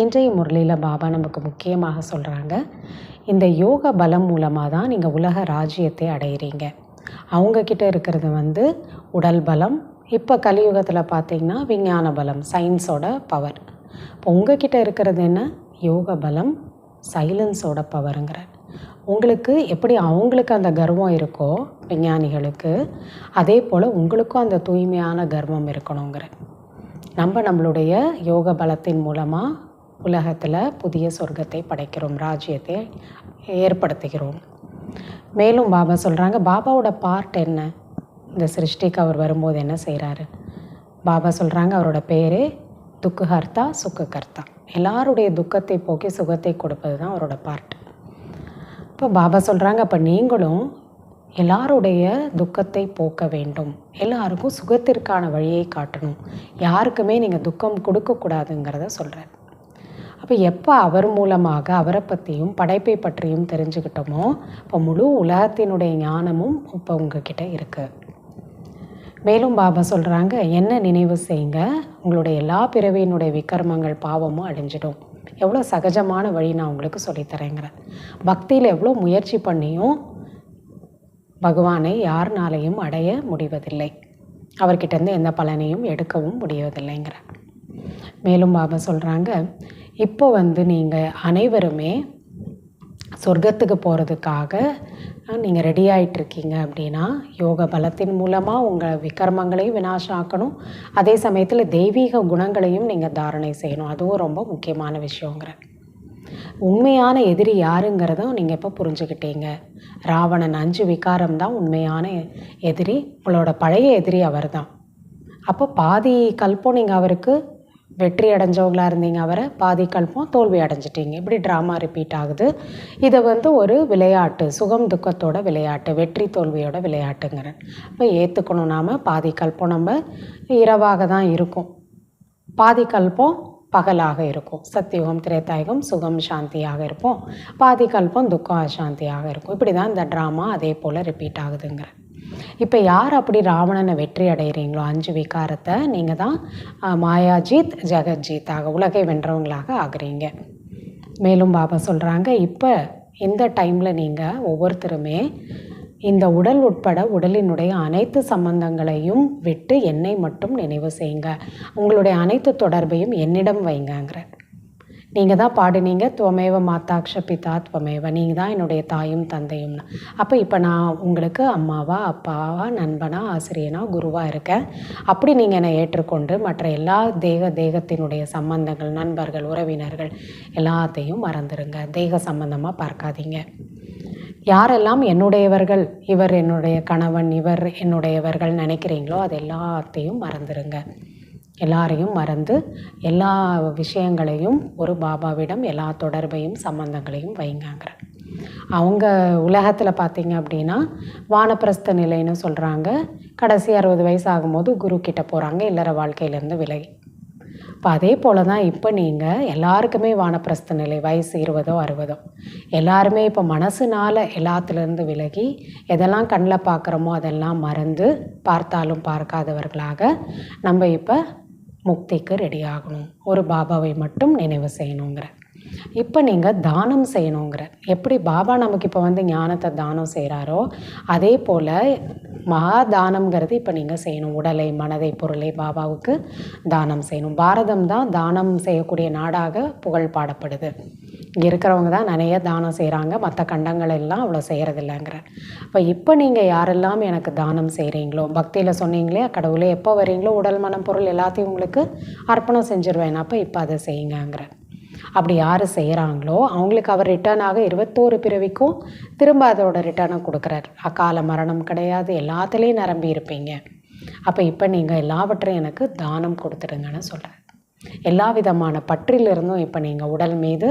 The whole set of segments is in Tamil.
இன்றைய முரளியில் பாபா நமக்கு முக்கியமாக சொல்கிறாங்க, இந்த யோக பலம் மூலமாக தான் நீங்கள் உலக ராஜ்யத்தை அடையிறீங்க. அவங்கக்கிட்ட இருக்கிறது உடல் பலம். இப்போ கலியுகத்தில் பார்த்திங்கன்னா விஞ்ஞான பலம், சயின்ஸோட பவர். இப்போ உங்ககிட்ட இருக்கிறது என்ன? யோக பலம், சைலன்ஸோட பவருங்கிற. உங்களுக்கு எப்படி அவங்களுக்கு அந்த கர்வம் இருக்கோ விஞ்ஞானிகளுக்கு, அதே போல் உங்களுக்கும் அந்த தூய்மையான கர்வம் இருக்கணுங்கிற. நம்மளுடைய யோக பலத்தின் மூலமாக உலகத்தில் புதிய சொர்க்கத்தை படைக்கிறோம், ராஜ்யத்தை ஏற்படுத்துகிறோம். மேலும் பாபா சொல்கிறாங்க, பாபாவோட பார்ட் என்ன? இந்த சிருஷ்டிக்கு அவர் வரும்போது என்ன செய்கிறாரு? பாபா சொல்கிறாங்க, அவரோட பேரே துக்குஹர்த்தா சுக்குகர்த்தா. எல்லாருடைய துக்கத்தை போக்கி சுகத்தை கொடுப்பது தான் அவரோட பார்ட். இப்போ பாபா சொல்கிறாங்க, அப்போ நீங்களும் எல்லாருடைய துக்கத்தை போக்க வேண்டும், எல்லாருக்கும் சுகத்திற்கான வழியை காட்டணும், யாருக்குமே நீங்கள் துக்கம் கொடுக்கக்கூடாதுங்கிறத சொல்கிறார். அப்போ எப்போ அவர் மூலமாக அவரை பற்றியும் படைப்பை பற்றியும் தெரிஞ்சுக்கிட்டோமோ, இப்போ முழு உலகத்தினுடைய ஞானமும் இப்போ உங்ககிட்ட இருக்குது. மேலும் பாபா சொல்கிறாங்க, என்ன நினைவு செய்யுங்க, உங்களுடைய எல்லா பிறவியினுடைய விக்ரமங்கள் பாவமும் அழிஞ்சிடும். எவ்வளோ சகஜமான வழி நான் உங்களுக்கு சொல்லித்தரேங்கிற. பக்தியில் எவ்வளோ முயற்சி பண்ணியும் பகவானை யாருனாலையும் அடைய முடிவதில்லை, அவர்கிட்டேருந்து எந்த பலனையும் எடுக்கவும் முடிவதில்லைங்கிற. மேலும் பாபா சொல்கிறாங்க, இப்போ நீங்கள் அனைவருமே சொர்க்கத்துக்கு போகிறதுக்காக நீங்கள் ரெடி ஆகிட்டுருக்கீங்க. அப்படின்னா யோக பலத்தின் மூலமாக உங்கள் விக்ரமங்களையும் விநாசம் ஆக்கணும், அதே சமயத்தில் தெய்வீக குணங்களையும் நீங்கள் தாரணை செய்யணும். அதுவும் ரொம்ப முக்கியமான விஷயங்கிற. உண்மையான எதிரி யாருங்கிறதும் நீங்கள் இப்போ புரிஞ்சுக்கிட்டீங்க. ராவணன் 5 விகாரம் தான் உண்மையான எதிரி, உங்களோட பழைய எதிரி அவர் தான். அப்போ பாதி கல்பம் நீங்கள் அவருக்கு வெற்றி அடைஞ்சவங்களாக இருந்தீங்க, அவரை பாதி கல்பம் தோல்வி அடைஞ்சிட்டிங்க. இப்படி ட்ராமா ரிப்பீட் ஆகுது. இதை ஒரு விளையாட்டு, சுகம் துக்கத்தோட விளையாட்டு, வெற்றி தோல்வியோட விளையாட்டுங்கிற. இப்போ ஏற்றுக்கணும், நாம் பாதி கல்பம் நம்ம இரவாக தான் இருக்கும், பாதி கல்பம் பகலாக இருக்கும். சத்தியுகம் திரேதாயுகம் சுகம் சாந்தியாக இருப்போம், பாதி கல்பம் துக்கம் அசாந்தியாக இருக்கும். இப்படி தான் இந்த ட்ராமா அதே போல் ரிப்பீட் ஆகுதுங்கிற. இப்போ யார் அப்படி ராவணனை வெற்றி அடைகிறீங்களோ 5 விகாரத்தை, நீங்கள் தான் மாயாஜீத் ஜெகஜீத்தாக உலகை வென்றவங்களாக ஆகுறீங்க. மேலும் பாபா சொல்கிறாங்க, இப்போ இந்த டைமில் நீங்கள் ஒவ்வொருத்தருமே இந்த உடல் உட்பட உடலினுடைய அனைத்து சம்பந்தங்களையும் விட்டு என்னை மட்டும் நினைவு செய்யுங்க, உங்களுடைய அனைத்து தொடர்பையும் என்னிடம் வைங்கங்கிற. நீங்கள் தான் பாடுனீங்க, துவமேவ மாதாக்ஷ பிதா துவமேவ, நீங்கள் தான் என்னுடைய தாயும் தந்தையும்னு. அப்போ இப்போ நான் உங்களுக்கு அம்மாவா, அப்பாவா, நண்பனா, ஆசிரியனா, குருவாக இருக்கேன். அப்படி நீங்கள் என்னை ஏற்றுக்கொண்டு மற்ற எல்லா தேகத்தினுடைய சம்பந்தங்கள், நண்பர்கள், உறவினர்கள் எல்லாத்தையும் மறந்துடுங்க. தேக சம்பந்தமாக பார்க்காதீங்க. யாரெல்லாம் என்னுடையவர்கள், இவர் என்னுடைய கணவன், இவர் என்னுடையவர்கள் நினைக்கிறீங்களோ அது எல்லாத்தையும் மறந்துடுங்க. எல்லாரையும் மறந்து எல்லா விஷயங்களையும் ஒரு பாபாவிடம் எல்லா தொடர்பையும் சம்பந்தங்களையும் வைங்கங்கிற. அவங்க உலகத்தில் பார்த்திங்க அப்படின்னா வானப்பிரஸ்த நிலைன்னு சொல்கிறாங்க. கடைசி 60 வயசு ஆகும்போது குரு கிட்ட போகிறாங்க, இல்லற வாழ்க்கையிலேருந்து விலகி. இப்போ அதே போல் தான் இப்போ நீங்கள் எல்லாருக்குமே வானப்பிரஸ்த நிலை, வயசு 20ஓ 60ஓ, எல்லாருமே இப்போ மனசுனால் எல்லாத்துலேருந்து விலகி எதெல்லாம் கண்ணில் பார்க்குறோமோ அதெல்லாம் மறந்து பார்த்தாலும் பார்க்காதவர்களாக நம்ம இப்போ முக்திக்கு ரெடி ஆகணும். ஒரு பாபாவை மட்டும் நினைவு செய்யணுங்கிற. இப்போ நீங்கள் தானம் செய்யணுங்கிற. எப்படி பாபா நமக்கு இப்போ ஞானத்தை தானம் செய்கிறாரோ அதே போல் மகா தானம்ங்கிறது இப்போ நீங்கள் செய்யணும். உடலை, மனதை, பொருளை பாபாவுக்கு தானம் செய்யணும். பாரதம் தான் தானம் செய்யக்கூடிய நாடாக புகழ் பாடப்படுது. இங்கே இருக்கிறவங்க தான் நிறைய தானம் செய்கிறாங்க, மற்ற கண்டங்கள் எல்லாம் அவ்வளோ செய்கிறதில்லைங்கிற. இப்போ நீங்கள் யாரெல்லாம் எனக்கு தானம் செய்கிறீங்களோ, பக்தியில் சொன்னீங்களே கடவுளே எப்போ வரீங்களோ உடல் மனம் பொருள் எல்லாத்தையும் உங்களுக்கு அர்ப்பணம் செஞ்சுருவேன், இப்போ அதை செய்யுங்கங்கிற. அப்படி யார் செய்கிறாங்களோ அவங்களுக்கு அவர் ரிட்டர்னாக 21 பிறவிக்கும் திரும்ப அதோட ரிட்டர்னை கொடுக்குறார். அகால மரணம் கிடையாது, எல்லாத்துலேயும் நிரம்பி இருப்பீங்க. அப்போ இப்போ நீங்கள் எல்லாவற்றையும் எனக்கு தானம் கொடுத்துடுங்கன்னு சொல்கிறார். எல்லா விதமான பற்றிலிருந்தும் இப்போ நீங்கள் உடல் மீது,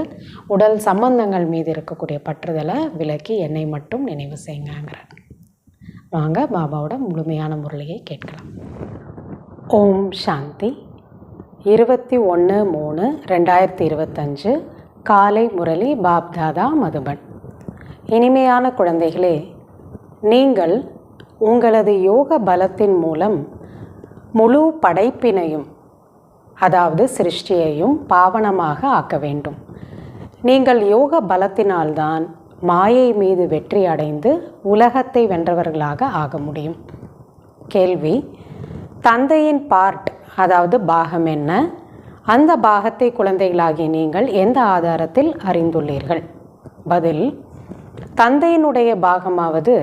உடல் சம்பந்தங்கள் மீது இருக்கக்கூடிய பற்றுதலை விலக்கி என்னை மட்டும் நினைவு செய்யுங்கிறார். வாங்க பாபாவோட முழுமையான முரளியை கேட்கலாம். ஓம் சாந்தி. 21/3/2025 காலை முரளி பாப்தாதா மதுபன். இனிமையான குழந்தைகளே, நீங்கள் உங்களது யோக பலத்தின் மூலம் முழு படைப்பினையும் அதாவது சிருஷ்டியையும் பாவனமாக ஆக்க வேண்டும். நீங்கள் யோக பலத்தினால்தான் மாயை மீது வெற்றி அடைந்து உலகத்தை வென்றவர்களாக ஆக முடியும். கேள்வி: தந்தையின் பார்ட் அதாவது பாகம் என்ன? அந்த பாகத்தை குழந்தைகளாகிய நீங்கள் எந்த ஆதாரத்தில் அறிந்துள்ளீர்கள்? பதில்: தந்தையினுடைய பாகமாவது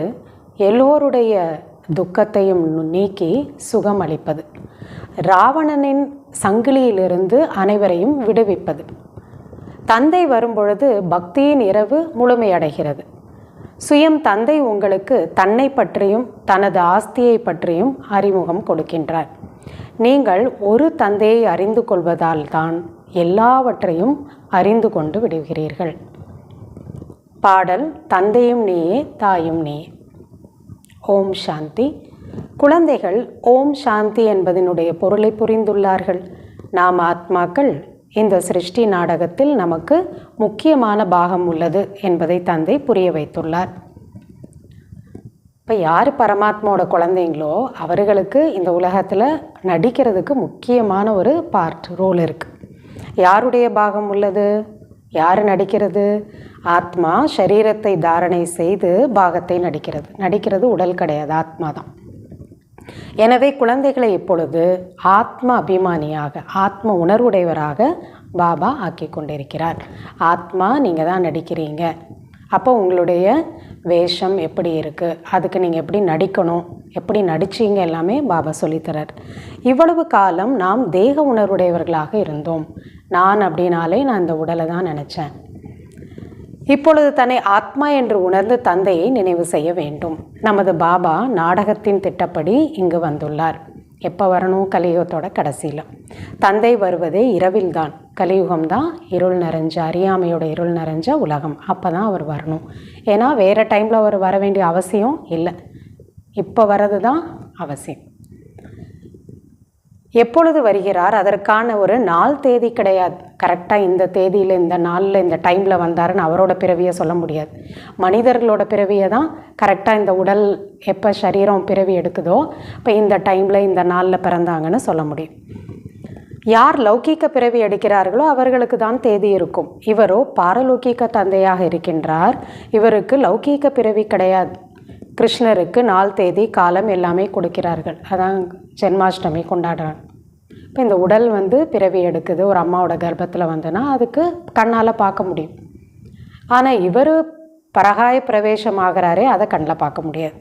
எல்லோருடைய துக்கத்தையும் நீக்கி சுகம் அளிப்பது, ராவணனின் சங்கிலியிலிருந்து அனைவரையும் விடுவிப்பது. தந்தை வரும்பொழுது பக்தியின் இரவு முழுமையடைகிறது. சுயம் தந்தை உங்களுக்கு தன்னை பற்றியும் தனது ஆஸ்தியை பற்றியும் அறிமுகம் கொடுக்கின்றார். நீங்கள் ஒரு தந்தையை அறிந்து கொள்வதால் தான் எல்லாவற்றையும் அறிந்து கொண்டு விடுகிறீர்கள். பாடல்: தந்தையும் நீயே, தாயும் நீயே. ஓம் சாந்தி. குழந்தைகள் ஓம் சாந்தி என்பதனுடைய பொருளை புரிந்துள்ளார்கள். நாம் ஆத்மாக்கள் இந்த சிருஷ்டி நாடகத்தில் நமக்கு முக்கியமான பாகம் உள்ளது என்பதை தந்தை புரிய வைத்துள்ளார். இப்போ யார் பரமாத்மாவோட குழந்தைங்களோ அவர்களுக்கு இந்த உலகத்தில் நடிக்கிறதுக்கு முக்கியமான ஒரு ரோல் இருக்குது. யாருடைய பாகம் உள்ளது? யார் நடிக்கிறது? ஆத்மா சரீரத்தை தாரணை செய்து பாகத்தை நடிக்கிறது உடல் கிடையாது, ஆத்மா தான். எனவே குழந்தைகளை இப்பொழுது ஆத்ம அபிமானியாக, ஆத்ம உணர்வுடையவராக பாபா ஆக்கி கொண்டிருக்கிறார். ஆத்மா நீங்கள் தான் நடிக்கிறீங்க. அப்போ உங்களுடைய வேஷம் எப்படி இருக்குது, அதுக்கு நீங்கள் எப்படி நடிக்கணும், எப்படி நடிச்சிங்க எல்லாமே பாபா சொல்லித்தரார். இவ்வளவு காலம் நாம் தேக உணர்வுடையவர்களாக இருந்தோம். நான் அப்படின்னாலே நான் இந்த உடலை தான் நினச்சேன். இப்பொழுது தன்னை ஆத்மா என்று உணர்ந்து தந்தையை நினைவு செய்ய வேண்டும். நமது பாபா நாடகத்தின் திட்டப்படி இங்கு வந்துள்ளார். எப்போ வரணும்? கலியுகத்தோட கடைசியில். தந்தை வருவதே இரவில்தான். கலியுகம்தான் இருள் நிறைஞ்ச, அறியாமையோட இருள் நிறைஞ்ச உலகம். அப்போ தான் அவர் வரணும். ஏன்னா வேறு டைமில் அவர் வர வேண்டிய அவசியம் இல்லை. இப்போ வர்றது தான் அவசியம். எப்பொழுது வருகிறார் அதற்கான ஒரு நாள் தேதி கிடையாது. கரெக்டாக இந்த தேதியில், இந்த நாளில், இந்த டைமில் வந்தாருன்னு அவரோட பிறவியை சொல்ல முடியாது. மனிதர்களோட பிறவியை தான் கரெக்டாக இந்த உடல் எப்போ சரீரம் பிறவி எடுக்குதோ இப்போ இந்த டைமில் இந்த நாளில் பிறந்தாங்கன்னு சொல்ல முடியும். யார் லௌகீக பிறவி எடுக்கிறார்களோ அவர்களுக்கு தான் தேதி இருக்கும். இவரோ பாரலௌகீக தந்தையாக இருக்கின்றார். இவருக்கு லௌகீக பிறவி கிடையாது. கிருஷ்ணருக்கு நாள் தேதி காலம் எல்லாமே கொடுக்கிறார்கள். அதான் ஜென்மாஷ்டமி கொண்டாடுறாங்க. இப்போ இந்த உடல் பிறவி எடுக்குது, ஒரு அம்மாவோட கர்ப்பத்தில் வந்துன்னா அதுக்கு கண்ணால் பார்க்க முடியும். ஆனால் இவர் பரகாய பிரவேசம் ஆகிறாரே, அதை கண்ணில் பார்க்க முடியாது.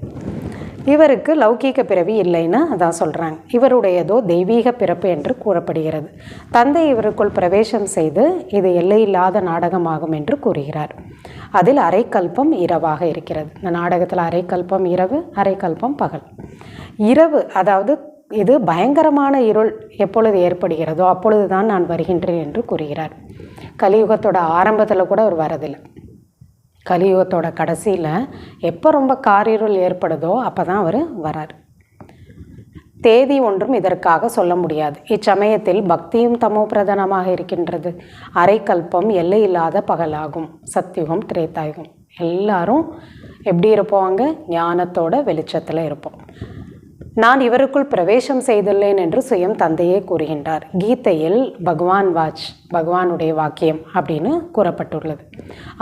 இவருக்கு லௌகீக பிறவி இல்லைன்னு அதான் சொல்கிறாங்க. இவருடையதோ தெய்வீக பிறப்பு என்று கூறப்படுகிறது. தந்தை இவருக்குள் பிரவேசம் செய்து இது எல்லையில்லாத நாடகமாகும் என்று கூறுகிறார். அதில் அரைக்கல்பம் இரவாக இருக்கிறது. இந்த நாடகத்தில் அரைக்கல்பம் இரவு, அரைக்கல்பம் பகல். இரவு அதாவது இது பயங்கரமான இருள் எப்பொழுது ஏற்படுகிறதோ அப்பொழுது தான் நான் வருகின்றேன் என்று கூறுகிறார். கலியுகத்தோட ஆரம்பத்தில் கூட அவர் வரதில்லை. கலியுகத்தோட கடைசியில் எப்போ ரொம்ப காரிருள் ஏற்படுதோ அப்போ தான் அவர் வரார். தேதி ஒன்றும் இதற்காக சொல்ல முடியாது. இச்சமயத்தில் பக்தியும் தமோ பிரதானமாக இருக்கின்றது. அரைக்கல்பம் எல்லையில்லாத பகலாகும். சத்யுகம், திரேதாயுகம் எல்லாரும் எப்படி இருப்போங்க? ஞானத்தோட வெளிச்சத்தில் இருப்போம். நான் இவருக்குள் பிரவேசம் செய்துள்ளேன் என்று சுயம் தந்தையே கூறுகின்றார். கீதையில் பகவான் வாச், பகவானுடைய வாக்கியம் அப்படின்னு கூறப்பட்டுள்ளது.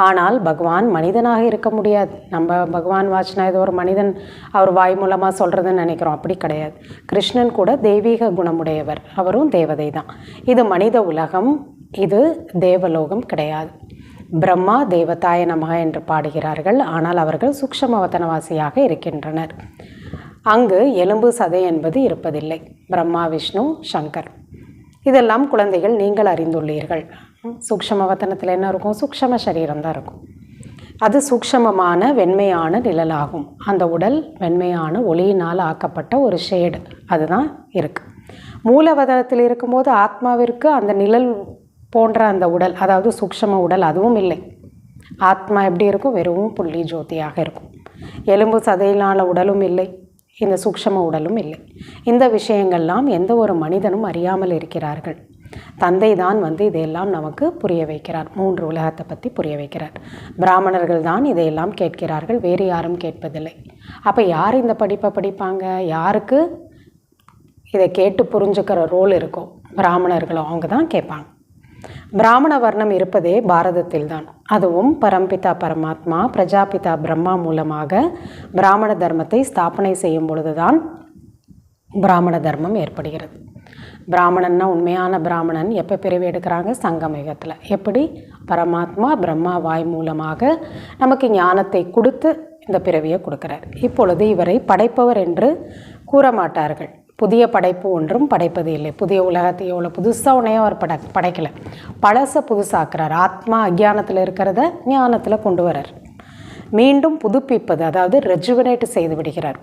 ஆனால் பகவான் மனிதனாக இருக்க முடியாது. நம்ம பகவான் வாச்னா இது ஒரு மனிதன் அவர் வாய் மூலமாக சொல்கிறதுன்னு நினைக்கிறோம். அப்படி கிடையாது. கிருஷ்ணன் கூட தெய்வீக குணமுடையவர். அவரும் தேவதை தான். இது மனித உலகம், இது தேவலோகம் கிடையாது. பிரம்மா தேவதாய நமக என்று பாடுகிறார்கள். ஆனால் அவர்கள் சூக்ஷ்மவதனவாசியாக இருக்கின்றனர். அங்கு எலும்பு சதை என்பது இருப்பதில்லை. பிரம்மா, விஷ்ணு, சங்கர் இதெல்லாம் குழந்தைகள் நீங்கள் அறிந்துள்ளீர்கள். சூக்ஷ்மவதனத்தில் என்ன இருக்கும்? சூக்ஷ்ம சரீரம் தான் இருக்கும். அது சூக்ஷ்மமான வெண்மையான நிழலாகும். அந்த உடல் வெண்மையான ஒளியினால் ஆக்கப்பட்ட ஒரு ஷேடு அதுதான் இருக்குது. மூலவதனத்தில் இருக்கும்போது ஆத்மாவிற்கு அந்த நிழல் போன்ற அந்த உடல், அதாவது சூக்ஷ்ம உடல் அதுவும் இல்லை. ஆத்மா எப்படி இருக்கும்? வெறும் புள்ளி ஜோதியாக இருக்கும். எலும்பு சதையிலான உடலும் இல்லை, இந்த சூக்ஷ்ம உடலும் இல்லை. இந்த விஷயங்கள்லாம் எந்த ஒரு மனிதனும் அறியாமல் இருக்கிறார்கள். தந்தை தான் இதையெல்லாம் நமக்கு புரிய வைக்கிறார். 3 உலகத்தை பற்றி புரிய வைக்கிறார். பிராமணர்கள் தான் இதையெல்லாம் கேட்கிறார்கள், வேறு யாரும் கேட்பதில்லை. அப்போ யார் இந்த படிப்பை படிப்பாங்க? யாருக்கு இதை கேட்டு புரிஞ்சுக்கிற ரோல் இருக்கும் பிராமணர்களும், அவங்க தான் கேட்பாங்க. பிராமண வர்ணம் இருப்பதே பாரதத்தில் தான். அதுவும் பரம்பிதா பரமாத்மா பிரஜாபிதா பிரம்மா மூலமாக பிராமண தர்மத்தை ஸ்தாபனை செய்யும் பொழுதுதான் பிராமண தர்மம் ஏற்படுகிறது. பிராமணன்னா உண்மையான பிராமணன் எப்போ பிறவி எடுக்கிறாங்க? சங்கம யுகத்தில். எப்படி? பரமாத்மா பிரம்மா வாய் மூலமாக நமக்கு ஞானத்தை கொடுத்து இந்த பிறவியை கொடுக்குறார். இப்பொழுது இவரை படைப்பவர் என்று கூற மாட்டார்கள். புதிய படைப்பு ஒன்றும் படைப்பது இல்லை. புதிய உலகத்தை எவ்வளோ புதுசாக உன்னையும் அவர் படைக்கலை, பழசை புதுசாக்குறார். ஆத்மா அக்ஞானத்தில் இருக்கிறத ஞானத்தில் கொண்டு வரார். மீண்டும் புதுப்பிப்பது, அதாவது ரெஜுவனேட் செய்து விடுகிறார்.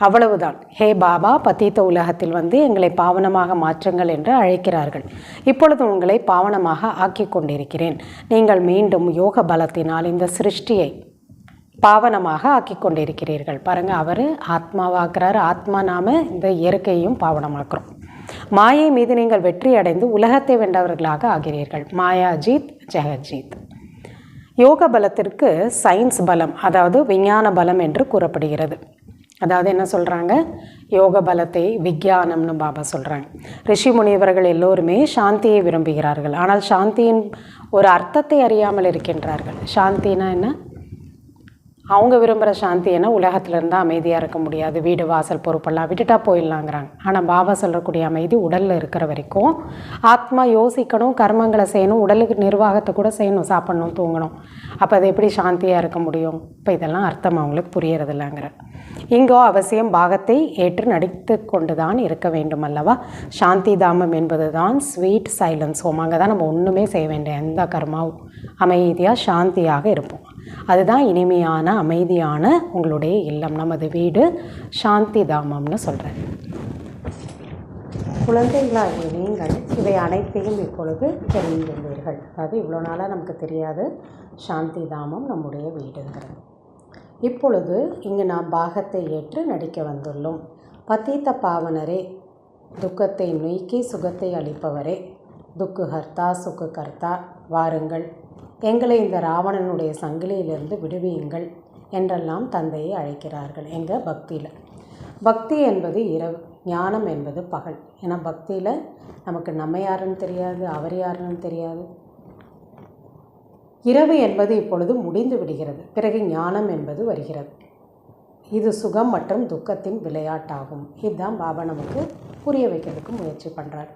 அவ்வளவுதான். ஹே பாபா, பதீத்த உலகத்தில் வந்து எங்களை பாவனமாக மாற்றுங்கள் என்று அழைக்கிறார்கள். இப்பொழுது உங்களை பாவனமாக ஆக்கி கொண்டிருக்கிறேன். நீங்கள் மீண்டும் யோக பலத்தினால் இந்த சிருஷ்டியை பாவனமாக ஆக்கி கொண்டிருக்கிறீர்கள். பாருங்கள், அவர் ஆத்மாவாக்குறாரு. ஆத்மா நாம இந்த இயற்கையையும் பாவனமாக்குறோம். மாயை மீது நீங்கள் வெற்றி அடைந்து உலகத்தை வென்றவர்களாக ஆகிறீர்கள். மாயாஜீத் ஜெகஜீத். யோக பலத்திற்கு சயின்ஸ் பலம், அதாவது விஞ்ஞான பலம் என்று கூறப்படுகிறது. அதாவது என்ன சொல்கிறாங்க? யோக பலத்தை விஞ்ஞானம்னு பாபா சொல்கிறாங்க. ரிஷி முனிவர்கள் எல்லோருமே சாந்தியை விரும்புகிறார்கள். ஆனால் சாந்தியின் ஒரு அர்த்தத்தை அறியாமல் இருக்கின்றார்கள். சாந்தினா என்ன? அவங்க விரும்புகிற சாந்தி என்ன? உலகத்தில் இருந்தால் அமைதியாக இருக்க முடியாது, வீடு வாசல் பொறுப்பெல்லாம் விட்டுட்டா போயிடலாங்கிறாங்க. ஆனால் பாபா சொல்லக்கூடிய அமைதி உடலில் இருக்கிற வரைக்கும். ஆத்மா யோசிக்கணும், கர்மங்களை செய்யணும், உடலுக்கு நிர்வாகத்தை கூட செய்யணும், சாப்பிடணும், தூங்கணும். அப்போ அது எப்படி சாந்தியாக இருக்க முடியும்? இப்போ இதெல்லாம் அர்த்தம் அவங்களுக்கு புரியறதில்லைங்கிற. இங்கோ அவசியம் பாகத்தை ஏற்று நடித்து கொண்டு தான் இருக்க வேண்டும் அல்லவா? சாந்தி தாமம் என்பது தான் ஸ்வீட் சைலன்ஸ் ஹோம். அங்கே தான் நம்ம ஒன்றுமே செய்ய வேண்டிய எந்த கர்மாவும் அமைதியாக சாந்தியாக இருப்போம். அதுதான் இனிமையான அமைதியான உங்களுடைய இல்லம், நமது வீடு சாந்தி தாமம்னு சொல்கிறேன். குழந்தைகளாகிய நீங்கள் இவை அனைத்தையும் இப்பொழுது தெரிந்துள்ளீர்கள். அதாவது இவ்வளோ நாளாக நமக்கு தெரியாது சாந்தி தாமம் நம்முடைய வீடுங்கிறது. இப்பொழுது இங்கு நாம் பாகத்தை ஏற்று நடிக்க வந்துள்ளோம். பதீத்த பாவனரே, துக்கத்தை நீக்கி சுகத்தை அளிப்பவரே, துக்குஹர்த்தா சுக்குகர்த்தா, வாருங்கள், எங்களை இந்த ராவணனுடைய சங்கிலியிலிருந்து விடுவியுங்கள் என்றெல்லாம் தந்தையை அழைக்கிறார்கள். எங்கள் பக்தியில். பக்தி என்பது இரவு, ஞானம் என்பது பகல். ஏன்னா பக்தியில் நமக்கு நம்ம யாருன்னு தெரியாது, அவர் யாருன்னு தெரியாது. இரவு என்பது இப்பொழுது முடிந்து விடுகிறது. பிறகு ஞானம் என்பது வருகிறது. இது சுகம் மற்றும் துக்கத்தின் விளையாட்டாகும். இதுதான் பாபா நமக்கு புரிய வைக்கிறதுக்கு முயற்சி பண்ணுறார்.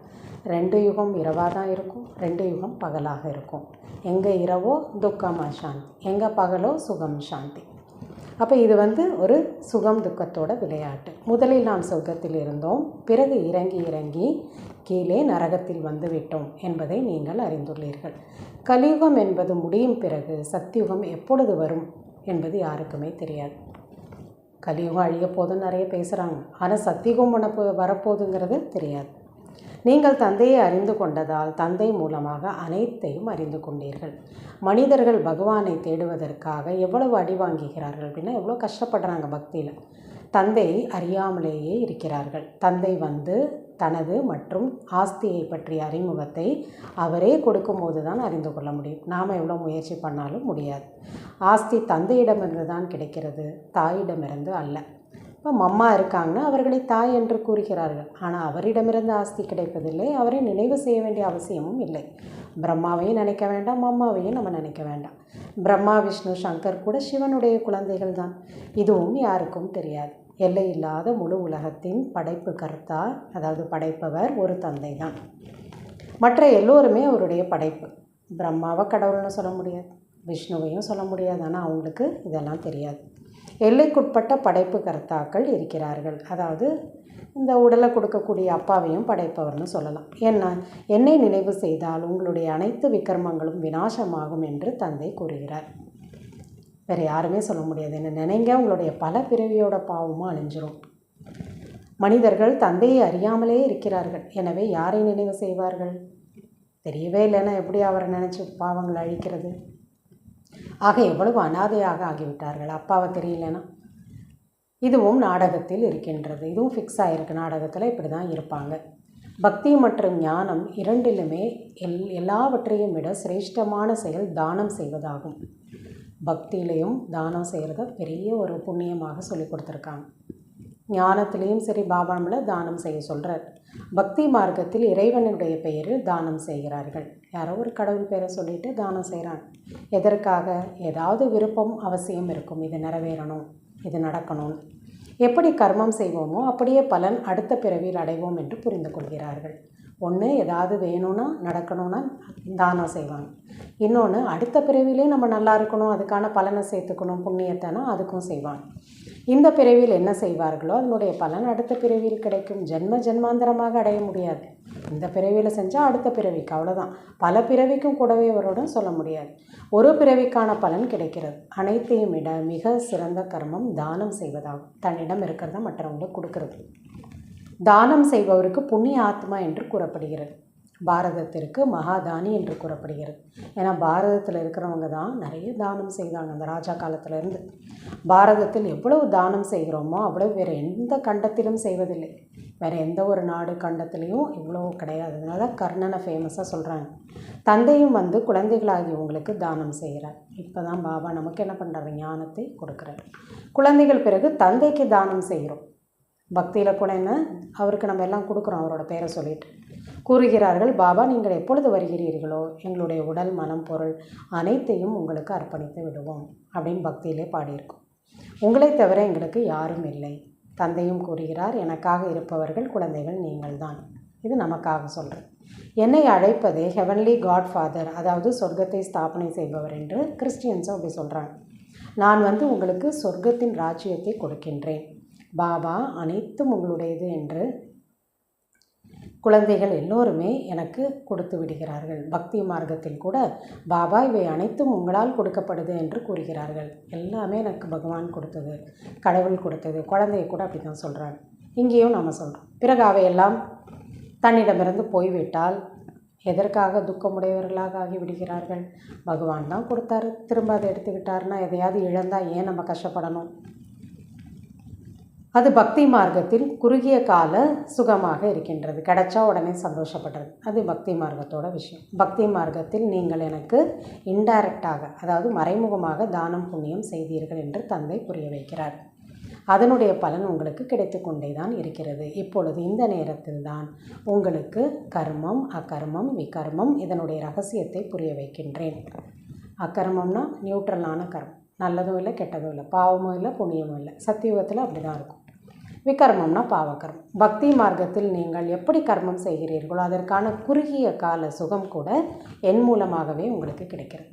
2 யுகம் இரவாக தான் இருக்கும், 2 யுகம் பகலாக இருக்கும். எங்கே இரவோ துக்கமாக சாந்தி, எங்கே பகலோ சுகம் சாந்தி. அப்போ இது ஒரு சுகம் துக்கத்தோட விளையாட்டு. முதலில் நாம் சொர்க்கத்தில் இருந்தோம், பிறகு இறங்கி இறங்கி கீழே நரகத்தில் வந்து விட்டோம் என்பதை நீங்கள் அறிந்துள்ளீர்கள். கலியுகம் என்பது முடியும் பிறகு சத்தியுகம் எப்பொழுது வரும் என்பது யாருக்குமே தெரியாது. கலியுகம் அழிய போதுன்னு நிறைய பேசுகிறாங்க, ஆனால் சத்தியுகம் வரப்போகுதுங்கிறது தெரியாது. நீங்கள் தந்தையை அறிந்து கொண்டதால் தந்தை மூலமாக அனைத்தையும் அறிந்து கொண்டீர்கள். மனிதர்கள் பகவானை தேடுவதற்காக எவ்வளவு அடி வாங்குகிறார்கள் அப்படின்னா எவ்வளோ கஷ்டப்படுறாங்க பக்தியில். தந்தை அறியாமலேயே இருக்கிறார்கள். தந்தை தனது மற்றும் ஆஸ்தியை பற்றிய அறிமுகத்தை அவரே கொடுக்கும்போது தான் அறிந்து கொள்ள முடியும். நாம் எவ்வளோ முயற்சி பண்ணாலும் முடியாது. ஆஸ்தி தந்தையிடமிருந்து தான் கிடைக்கிறது, தாயிடமிருந்து அல்ல. இப்போ மம்மா இருக்காங்கன்னா அவர்களை தாய் என்று கூறுகிறார்கள். ஆனால் அவரிடமிருந்து ஆஸ்தி கிடைப்பதில்லை. அவரை நினைவு செய்ய வேண்டிய அவசியமும் இல்லை. பிரம்மாவையும் நினைக்க வேண்டாம், மம்மாவையும் நம்ம நினைக்க வேண்டாம். பிரம்மா விஷ்ணு சங்கர் கூட சிவனுடைய குழந்தைகள் தான். இதுவும் யாருக்கும் தெரியாது. எல்லையில்லாத முழு உலகத்தின் படைப்பு கர்த்தா, அதாவது படைப்பவர் ஒரு தந்தை தான். மற்ற எல்லோருமே அவருடைய படைப்பு. பிரம்மாவை கடவுள்னு சொல்ல முடியாது, விஷ்ணுவையும் சொல்ல முடியாது. ஆனால் அவங்களுக்கு இதெல்லாம் தெரியாது. எல்லைக்குட்பட்ட படைப்பு கர்த்தாக்கள் இருக்கிறார்கள். அதாவது இந்த உடலை கொடுக்கக்கூடிய அப்பாவையும் படைப்பவர்னு சொல்லலாம். என்னை நினைவு செய்தால் உங்களுடைய அனைத்து விக்ரமங்களும் விநாசமாகும் என்று தந்தை கூறுகிறார். வேறு யாருமே சொல்ல முடியாது. என்ன நினைங்க, உங்களுடைய பல பிறவியோட பாவமும் அழிஞ்சிரும். மனிதர்கள் தந்தையை அறியாமலே இருக்கிறார்கள். எனவே யாரை நினைவு செய்வார்கள்? தெரியவே இல்லைன்னா எப்படி அவரை நினச்சி பாவங்கள் அழிக்கிறது? ஆக எவ்வளவு அனாதையாக ஆகிவிட்டார்கள். அப்பாவை தெரியலன்னா. இதுவும் நாடகத்தில் இருக்கின்றது. இதுவும் ஃபிக்ஸ் ஆகிருக்கு. நாடகத்தில் இப்படி தான் இருப்பாங்க. பக்தி மற்றும் ஞானம் இரண்டிலுமே எல்லாவற்றையும் விட சிரேஷ்டமான செயல் தானம் செய்வதாகும். பக்தியிலையும் தானம் செய்கிறத பெரிய ஒரு புண்ணியமாக சொல்லி கொடுத்துருக்காங்க. ஞானத்திலையும் சரி பாபா நம்மளை தானம் செய்ய சொல்கிறார். பக்தி மார்க்கத்தில் இறைவனுடைய பெயரில் தானம் செய்கிறார்கள். யாரோ ஒரு கடவுள் பேரை சொல்லிட்டு தானம் செய்கிறாங்க. எதற்காக? ஏதாவது விருப்பம் அவசியம் இருக்கும், இது நிறைவேறணும், இது நடக்கணும். எப்படி கர்மம் செய்வோமோ அப்படியே பலன் அடுத்த பிறவியில் அடைவோம் என்று புரிந்து கொள்கிறார்கள். ஒன்று ஏதாவது வேணும்னா நடக்கணும்னா தானம் செய்வாங்க. இன்னொன்று அடுத்த பிறவிலே நம்ம நல்லா இருக்கணும், அதுக்கான பலனை சேர்த்துக்கணும், புண்ணியத்தைனா அதுக்கும் செய்வாங்க. இந்த பிறவியில் என்ன செய்வார்களோ அதனுடைய பலன் அடுத்த பிறவியில் கிடைக்கும். ஜென்ம ஜென்மாந்தரமாக அடைய முடியாது. இந்த பிறவியில் செஞ்சால் அடுத்த பிறவிக்கு, அவ்வளோதான். பல பிறவிக்கும் கூடவே அவரோட சொல்ல முடியாது. ஒரு பிறவிக்கான பலன் கிடைக்கிறது. அனைத்தையும் விட மிக சிறந்த கர்மம் தானம் செய்வதாகும். தன்னிடம் இருக்கிறத மற்றவங்களுக்கு கொடுக்கறது. தானம் செய்பவருக்கு புண்ணிய ஆத்மா என்று கூறப்படுகிறது. பாரதத்திற்கு மகாதானி என்று கூறப்படுகிறது. ஏன்னா பாரதத்தில் இருக்கிறவங்க தான் நிறைய தானம் செய்தாங்க. அந்த ராஜா காலத்திலேருந்து பாரதத்தில் எவ்வளவு தானம் செய்கிறோமோ அவ்வளவு வேறு எந்த கண்டத்திலும் செய்வதில்லை. வேறு எந்த ஒரு நாடு கண்டத்துலேயும் இவ்வளோ கிடையாது. அதனால கர்ணனை ஃபேமஸாக சொல்கிறாங்க. தந்தையும் குழந்தைகளாகி உங்களுக்கு தானம் செய்கிறார். இப்போ தான் பாபா நமக்கு என்ன பண்ணுறாரு? ஞானத்தை கொடுக்குறாரு. குழந்தைகள் பிறகு தந்தைக்கு தானம் செய்கிறோம். பக்தியில் கூட என்ன, அவருக்கு நம்ம எல்லாம் கொடுக்குறோம் அவரோட பேரை சொல்லிட்டு. கூறுகிறார்கள், பாபா நீங்கள் எப்பொழுது வருகிறீர்களோ எங்களுடைய உடல் மனம் பொருள் அனைத்தையும் உங்களுக்கு அர்ப்பணித்து விடுவோம் அப்படின்னு பக்தியிலே பாடியிருக்கோம். உங்களை தவிர எங்களுக்கு யாரும் இல்லை. தந்தையும் கூறுகிறார், எனக்காக இருப்பவர்கள் குழந்தைகள் நீங்கள் தான். இது நமக்காக சொல்கிறேன். என்னை அழைப்பதே ஹெவன்லி காட் ஃபாதர், அதாவது சொர்க்கத்தை ஸ்தாபனை செய்பவர் என்று கிறிஸ்டியன்ஸும் அப்படி சொல்கிறாங்க. நான் உங்களுக்கு சொர்க்கத்தின் ராஜ்யத்தை கொடுக்கின்றேன். பாபா அனைத்தும் உங்களுடையது என்று குழந்தைகள் எல்லோருமே எனக்கு கொடுத்து விடுகிறார்கள். பக்தி மார்க்கத்தில் கூட பாபா இவை அனைத்தும் உங்களால் கொடுக்கப்படுது என்று கூறுகிறார்கள். எல்லாமே எனக்கு பகவான் கொடுத்தது, கடவுள் கொடுத்தது. குழந்தைய கூட அப்படி தான் சொல்கிறாங்க. இங்கேயும் நம்ம சொல்கிறோம். பிறகு அவையெல்லாம் தன்னிடமிருந்து போய்விட்டால் எதற்காக துக்கமுடையவர்களாக ஆகிவிடுகிறார்கள்? பகவான் தான் கொடுத்தாரு, திரும்ப அதை எடுத்துக்கிட்டாருன்னா எதையாவது இழந்தால் ஏன் நம்ம கஷ்டப்படணும்? அது பக்தி மார்க்கத்தில் குறுகிய கால சுகமாக இருக்கின்றது. கிடைச்சா உடனே சந்தோஷப்படுறது, அது பக்தி மார்க்கத்தோட விஷயம். பக்தி மார்க்கத்தில் நீங்கள் எனக்கு இன்டைரக்டாக, அதாவது மறைமுகமாக தானம் புண்ணியம் செய்தீர்கள் என்று தந்தை புரிய வைக்கிறார். அதனுடைய பலன் உங்களுக்கு கிடைத்து கொண்டே தான் இருக்கிறது. இப்பொழுது இந்த நேரத்தில் தான் உங்களுக்கு கர்மம் அகர்மம் விகர்மம் இதனுடைய ரகசியத்தை புரிய வைக்கின்றேன். அகர்மம்னா நியூட்ரலான கர்மம், நல்லதும் இல்லை கெட்டதும் இல்லை, பாவமும் இல்லை புண்ணியமும் இல்லை. சத்தியுகத்தில் அப்படி தான் இருக்கும். விகர்மம்னா பாவகர்மம். பக்தி மார்க்கத்தில் நீங்கள் எப்படி கர்மம் செய்கிறீர்களோ அதற்கான குறுகிய கால சுகம் கூட என் மூலமாகவே உங்களுக்கு கிடைக்கிறது.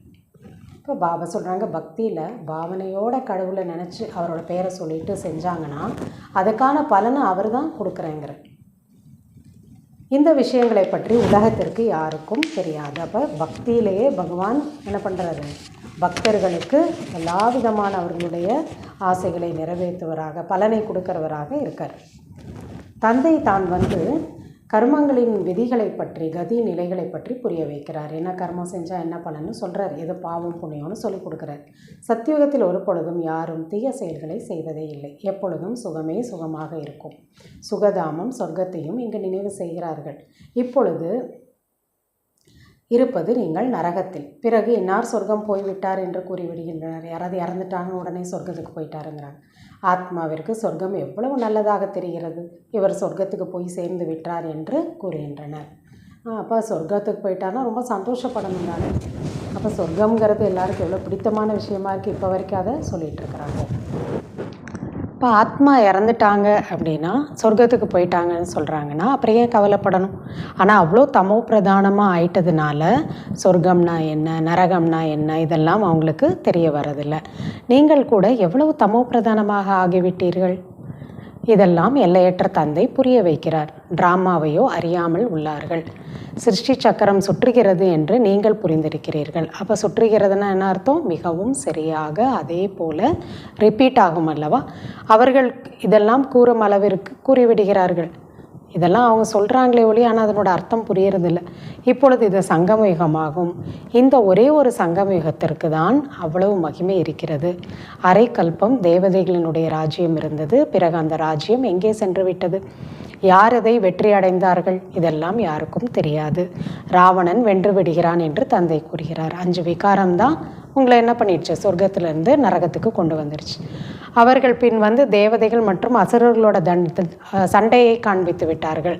இப்போ பாபா சொல்கிறாங்க, பக்தியில் பாவனையோட கடவுளை நினச்சி அவரோட பேரை சொல்லிட்டு செஞ்சாங்கன்னா அதுக்கான பலனை அவர் தான் கொடுக்குறேங்கிற இந்த விஷயங்களை பற்றி உலகத்திற்கு யாருக்கும் தெரியாது. அப்போ பக்தியிலேயே பகவான் என்ன பண்ணுறாரு? பக்தர்களுக்கு எல்லா விதமான அவர்களுடைய ஆசைகளை நிறைவேற்றுவராக, பலனை கொடுக்கிறவராக இருக்கார். தந்தை தான் கர்மங்களின் விதிகளை பற்றி, கதி நிலைகளை பற்றி புரிய வைக்கிறார். என்ன கர்மம் செஞ்சால் என்ன பலன்னு சொல்கிறார். எது பாவம் புண்ணியம்னு சொல்லிக் கொடுக்குறார். சத்தியுகத்தில் ஒரு பொழுதும் யாரும் தீய செயல்களை செய்வதே இல்லை. எப்பொழுதும் சுகமே சுகமாக இருக்கும். சுகதாமம் சொர்க்கத்தையும் இங்கு நினைவு செய்கிறார்கள். இப்பொழுது இருப்பது நீங்கள் நரகத்தில். பிறகு இன்னார் சொர்க்கம் போய்விட்டார் என்று கூறிவிடுகின்றனர். யாராவது இறந்துட்டாங்க உடனே சொர்க்கத்துக்கு போயிட்டாருங்கிறாங்க. ஆத்மாவிற்கு சொர்க்கம் எவ்வளவு நல்லதாக தெரிகிறது, இவர் சொர்க்கத்துக்கு போய் சேர்ந்து விட்டார் என்று கூறுகின்றனர். அப்போ சொர்க்கத்துக்கு போயிட்டார்னா ரொம்ப சந்தோஷப்படணும் தானே. அப்போ சொர்க்கம்ங்கிறது எல்லாருக்கும் எவ்வளோ பிடித்தமான விஷயமா இருக்குது. இப்போ வரைக்கும் அதை சொல்லிகிட்ருக்குறாங்க. இப்போ ஆத்மா இறந்துட்டாங்க அப்படின்னா சொர்க்கத்துக்கு போயிட்டாங்கன்னு சொல்கிறாங்கன்னா அப்புறம் ஏன் கவலைப்படணும்? ஆனால் அவ்வளோ தமோ பிரதானமாக ஆயிட்டதுனால சொர்க்கம்னா என்ன, நரகம்னா என்ன இதெல்லாம் அவங்களுக்கு தெரிய வரதில்லை. நீங்கள் கூட எவ்வளவு தமோ பிரதானமாக ஆகிவிட்டீர்கள். இதெல்லாம் எல்லையற்ற தந்தை புரிய வைக்கிறார். டிராமாவையோ அறியாமல் உள்ளார்கள். சிருஷ்டி சக்கரம் சுற்றுகிறது என்று நீங்கள் புரிந்திருக்கிறீர்கள். அப்போ சுற்றுகிறதுனா என்ன அர்த்தம்? மிகவும் சரியாக அதே போல் ரிப்பீட் ஆகும் அல்லவா? அவர்கள் இதெல்லாம் கூறும் அளவிற்கு கூறிவிடுகிறார்கள். இதெல்லாம் அவங்க சொல்கிறாங்களே ஒளி, ஆனால் அதனோட அர்த்தம் புரியறதில்லை. இப்பொழுது இது சங்கமயுகமாகும். இந்த ஒரே ஒரு சங்கமயுகத்திற்கு தான் அவ்வளவு மகிமை இருக்கிறது. அரை கல்பம் தேவதைகளினுடைய ராஜ்யம் இருந்தது. பிறகு அந்த ராஜ்யம் எங்கே சென்று விட்டது? யார் அதை வெற்றி அடைந்தார்கள்? இதெல்லாம் யாருக்கும் தெரியாது. ராவணன் வென்று விடுகிறான் என்று தந்தை கூறுகிறார். 5 விகாரம்தான் உங்களை என்ன பண்ணிடுச்சு? சொர்க்கத்திலேருந்து நரகத்துக்கு கொண்டு வந்துருச்சு. அவர்கள் பின் வந்து தேவதைகள் மற்றும் அசுரர்களோட சண்டையை காண்பித்து விட்டார்கள்.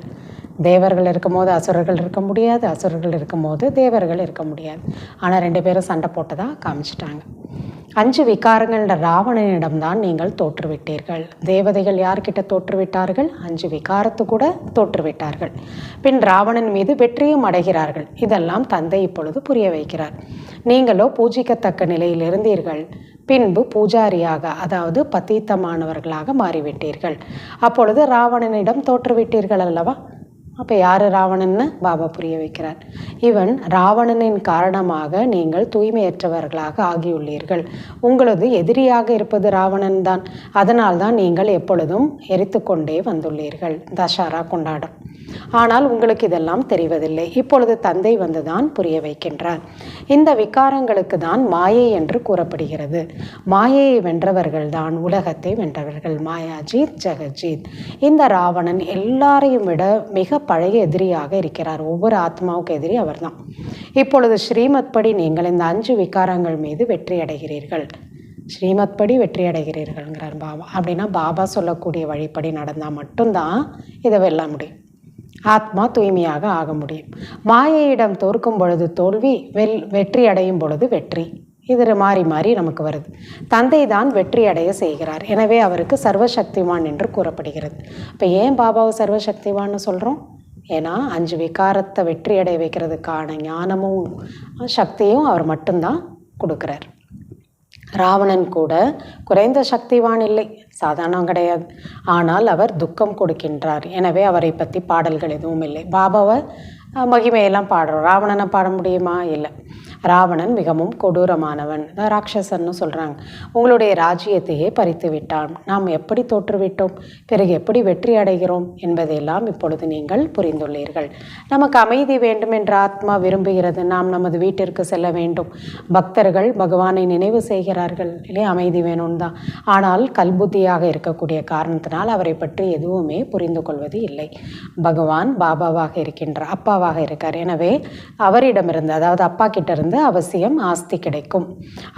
தேவர்கள் இருக்கும்போது அசுரர்கள் இருக்க முடியாது, அசுரர்கள் இருக்கும்போது தேவர்கள் இருக்க முடியாது. ஆனால் 2 பேரும் சண்டை போட்டதாக காமிச்சிட்டாங்க. 5 விகாரங்கள்ன்ற ராவணனிடம்தான் நீங்கள் தோற்றுவிட்டீர்கள். தேவதைகள் யார்கிட்ட தோற்றுவிட்டார்கள்? 5 விகாரத்து கூட தோற்றுவிட்டார்கள். பின் ராவணன் மீது வெற்றியும் அடைகிறார்கள். இதெல்லாம் தந்தை இப்பொழுது புரிய வைக்கிறார். நீங்களோ பூஜிக்கத்தக்க நிலையில் இருந்தீர்கள், பின்பு பூஜாரியாக, அதாவது பதீத்தமானவர்களாக மாறிவிட்டீர்கள். அப்பொழுது ராவணனிடம் தோற்றுவிட்டீர்கள் அல்லவா? அப்போ யார் ராவணன்னு பாபா புரிய வைக்கிறார். இவன் ராவணனின் காரணமாக நீங்கள் தூய்மையற்றவர்களாக ஆகியுள்ளீர்கள். உங்களது எதிரியாக இருப்பது ராவணன் தான். அதனால்தான் நீங்கள் எப்பொழுதும் எரித்து கொண்டே வந்துள்ளீர்கள், தசரா கொண்டாடும். ஆனால் உங்களுக்கு இதெல்லாம் தெரிவதில்லை. இப்பொழுது தந்தை வந்துதான் புரிய வைக்கின்றார். இந்த விகாரங்களுக்கு தான் மாயை என்று கூறப்படுகிறது. மாயையை வென்றவர்கள் தான் உலகத்தை வென்றவர்கள். மாயாஜீத் ஜெகஜீத். இந்த ராவணன் எல்லாரையும் விட மிக பழைய எதிரியாக இருக்கிறார். ஒவ்வொரு ஆத்மாவுக்கு எதிரி அவர்தான். இப்பொழுது ஸ்ரீமத் படி நீங்கள் இந்த 5 விகாரங்கள் மீது வெற்றி அடைகிறீர்கள். ஸ்ரீமத் படி வெற்றி அடைகிறீர்கள்ங்கிறார் பாபா. அப்படின்னா பாபா சொல்லக்கூடிய வழிப்படி நடந்தால் மட்டும்தான் இதை வெல்ல முடியும். ஆத்மா தூய்மையாக ஆக முடியும். மாயையிடம் தோற்கும் பொழுது தோல்வி, வெற்றி அடையும் பொழுது வெற்றி. இது மாறி மாறி நமக்கு வருது. தந்தை தான் வெற்றி அடைய செய்கிறார். எனவே அவருக்கு சர்வசக்திவான் என்று கூறப்படுகிறது. இப்போ ஏன் பாபாவை சர்வசக்திவான்னு சொல்கிறோம்? ஏன்னா 5 விகாரத்தை வெற்றி அடைய வைக்கிறதுக்கான ஞானமும் சக்தியும் அவர் மட்டும்தான் கொடுக்குறார். ராவணன் கூட குறைந்த சக்திவான் இல்லை, சாதாரணம் கிடையாது. ஆனால் அவர் துக்கம் கொடுக்கின்றார். எனவே அவரை பற்றி பாடல்கள் எதுவும் இல்லை. பாபாவை மகிமையெல்லாம் பாடுறோம். ராவணனை பாட முடியுமா? இல்லை. ராவணன் மிகவும் கொடூரமானவன், ராட்சசன்னு சொல்கிறாங்க. உங்களுடைய ராஜ்யத்தையே பறித்து விட்டான். நாம் எப்படி தோற்றுவிட்டோம், பிறகு எப்படி வெற்றி அடைகிறோம் என்பதையெல்லாம் இப்பொழுது நீங்கள் புரிந்துள்ளீர்கள். நமக்கு அமைதி வேண்டும் என்ற ஆத்மா விரும்புகிறது. நாம் நமது வீட்டிற்கு செல்ல வேண்டும். பக்தர்கள் பகவானை நினைவு செய்கிறார்கள் இல்லையா, அமைதி வேணும்னு தான். ஆனால் கல்புத்தியாக இருக்கக்கூடிய காரணத்தினால் அவரை பற்றி எதுவுமே புரிந்து கொள்வது இல்லை. பகவான் பாபாவாக இருக்கின்றார், அப்பாவாக இருக்கார். எனவே அவரிடமிருந்து, அதாவது அப்பா கிட்ட இருந்து அவசியம் ஆஸ்தி கிடைக்கும்.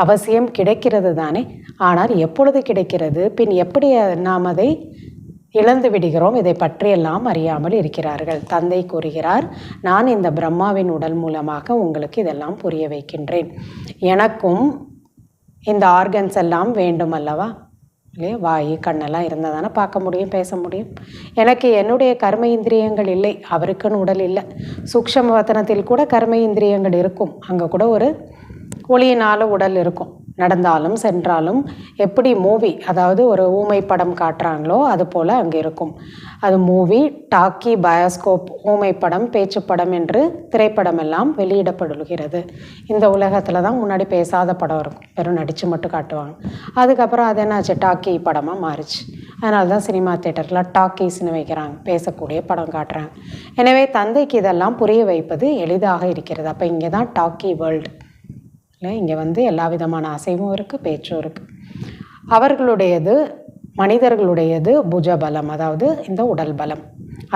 அவசியம் கிடைக்கிறது தானே. ஆனால் எப்பொழுது கிடைக்கிறது, பின் எப்படி நாம் அதை இழந்து விடுகிறோம், இதை பற்றியெல்லாம் அறியாமல் இருக்கிறார்கள். தந்தை கூறுகிறார், நான் இந்த பிரம்மாவின் உடல் மூலமாக உங்களுக்கு இதெல்லாம் புரிய வைக்கின்றேன். எனக்கும் இந்த ஆர்கன்ஸ் எல்லாம் வேண்டும் அல்லவா இல்லையா? வாய் கண்ணெல்லாம் இருந்தால் தானே பார்க்க முடியும், பேச முடியும். எனக்கு என்னுடைய கர்ம இந்திரியங்கள் இல்லை, அவருக்குன்னு உடல் இல்லை. சூக்ஷ்ம வதனத்தில் கூட கர்ம இந்திரியங்கள் இருக்கும். அங்கே கூட ஒரு ஒளியினால் உடல் இருக்கும். நடந்தாலும் சென்றாலும் எப்படி மூவி, அதாவது ஒரு ஊமை படம் காட்டுறாங்களோ அது போல் அங்கே இருக்கும். அது மூவி, டாக்கி, பயோஸ்கோப், ஊமை படம், பேச்சு படம் என்று திரைப்படம் எல்லாம் வெளியிடப்படுகிறது. இந்த உலகத்தில் தான் முன்னாடி பேசாத படம் இருக்கும், வெறும் நடித்து மட்டும் காட்டுவாங்க. அதுக்கப்புறம் அது என்னாச்சு, டாக்கி படமாக மாறிச்சு. அதனால தான் சினிமா தியேட்டரில் டாக்கீஸ்னு வைக்கிறாங்க, பேசக்கூடிய படம் காட்டுறாங்க. எனவே தந்தைக்கு இதெல்லாம் புரிய வைப்பது எளிதாக இருக்கிறது. அப்போ இங்கே தான் டாக்கி வேர்ல்டு இல்லை. இங்கே வந்து எல்லா விதமான அசைவும் இருக்குது, பேச்சும் இருக்குது. அவர்களுடையது, மனிதர்களுடையது புஜபலம், அதாவது இந்த உடல் பலம்.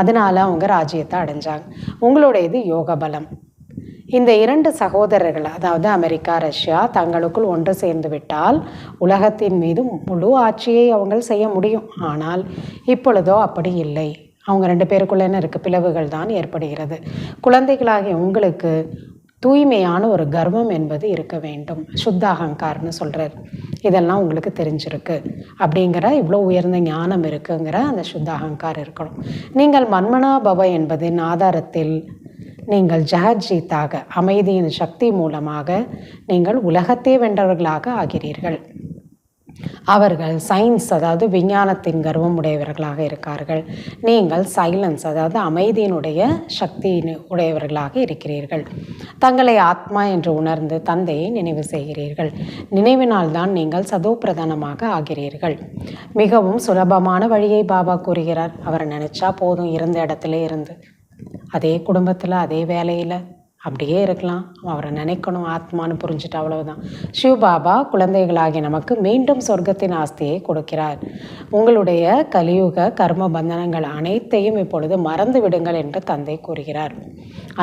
அதனால் அவங்க ராஜ்யத்தை அடைஞ்சாங்க. உங்களுடையது யோக பலம். இந்த 2 சகோதரர்கள், அதாவது அமெரிக்கா, ரஷ்யா தங்களுக்குள் ஒன்று சேர்ந்து விட்டால் உலகத்தின் மீது முழு ஆட்சியை அவங்க செய்ய முடியும். ஆனால் இப்பொழுதோ அப்படி இல்லை. அவங்க 2 பேருக்குள்ள என்ன இருக்குது, பிளவுகள் தான் ஏற்படுகிறது. குழந்தைகளாகிய உங்களுக்கு தூய்மையான ஒரு கர்வம் என்பது இருக்க வேண்டும். சுத்த அகங்காரம்னு சொல்கிறார். இதெல்லாம் உங்களுக்கு தெரிஞ்சிருக்கு அப்படிங்கிற, இவ்வளோ உயர்ந்த ஞானம் இருக்குங்கிற அந்த சுத்த அகங்காரம் இருக்கணும். நீங்கள் மன்மனா பவ என்பதின் ஆதாரத்தில் நீங்கள் ஜெகஜீத்தாக, அமைதியின் சக்தி மூலமாக நீங்கள் உலகத்தை வென்றவர்களாக ஆகிறீர்கள். அவர்கள் சயின்ஸ், அதாவது விஞ்ஞானத்தின் கர்வம் உடையவர்களாக இருக்கார்கள். நீங்கள் சைலன்ஸ், அதாவது அமைதியினுடைய சக்தி உடையவர்களாக இருக்கிறீர்கள். தங்களை ஆத்மா என்று உணர்ந்து தந்தையை நினைவு செய்கிறீர்கள். நினைவினால் தான் நீங்கள் சதோப்பிரதானமாக ஆகிறீர்கள். மிகவும் சுலபமான வழியை பாபா கூறுகிறார். அவரை நினச்சா போதும், இருந்த இடத்துல இருந்து அதே குடும்பத்தில் அதே வேலையில் அப்படியே இருக்கலாம். அவரை நினைக்கணும், ஆத்மானு புரிஞ்சுட்டு, அவ்வளவுதான். சிவபாபா குழந்தைகளாகி நமக்கு மீண்டும் சொர்க்கத்தின் ஆஸ்தியை கொடுக்கிறார். உங்களுடைய கலியுக கர்ம பந்தனங்கள் அனைத்தையும் இப்பொழுது மறந்து விடுங்கள் என்று தந்தை கூறுகிறார்.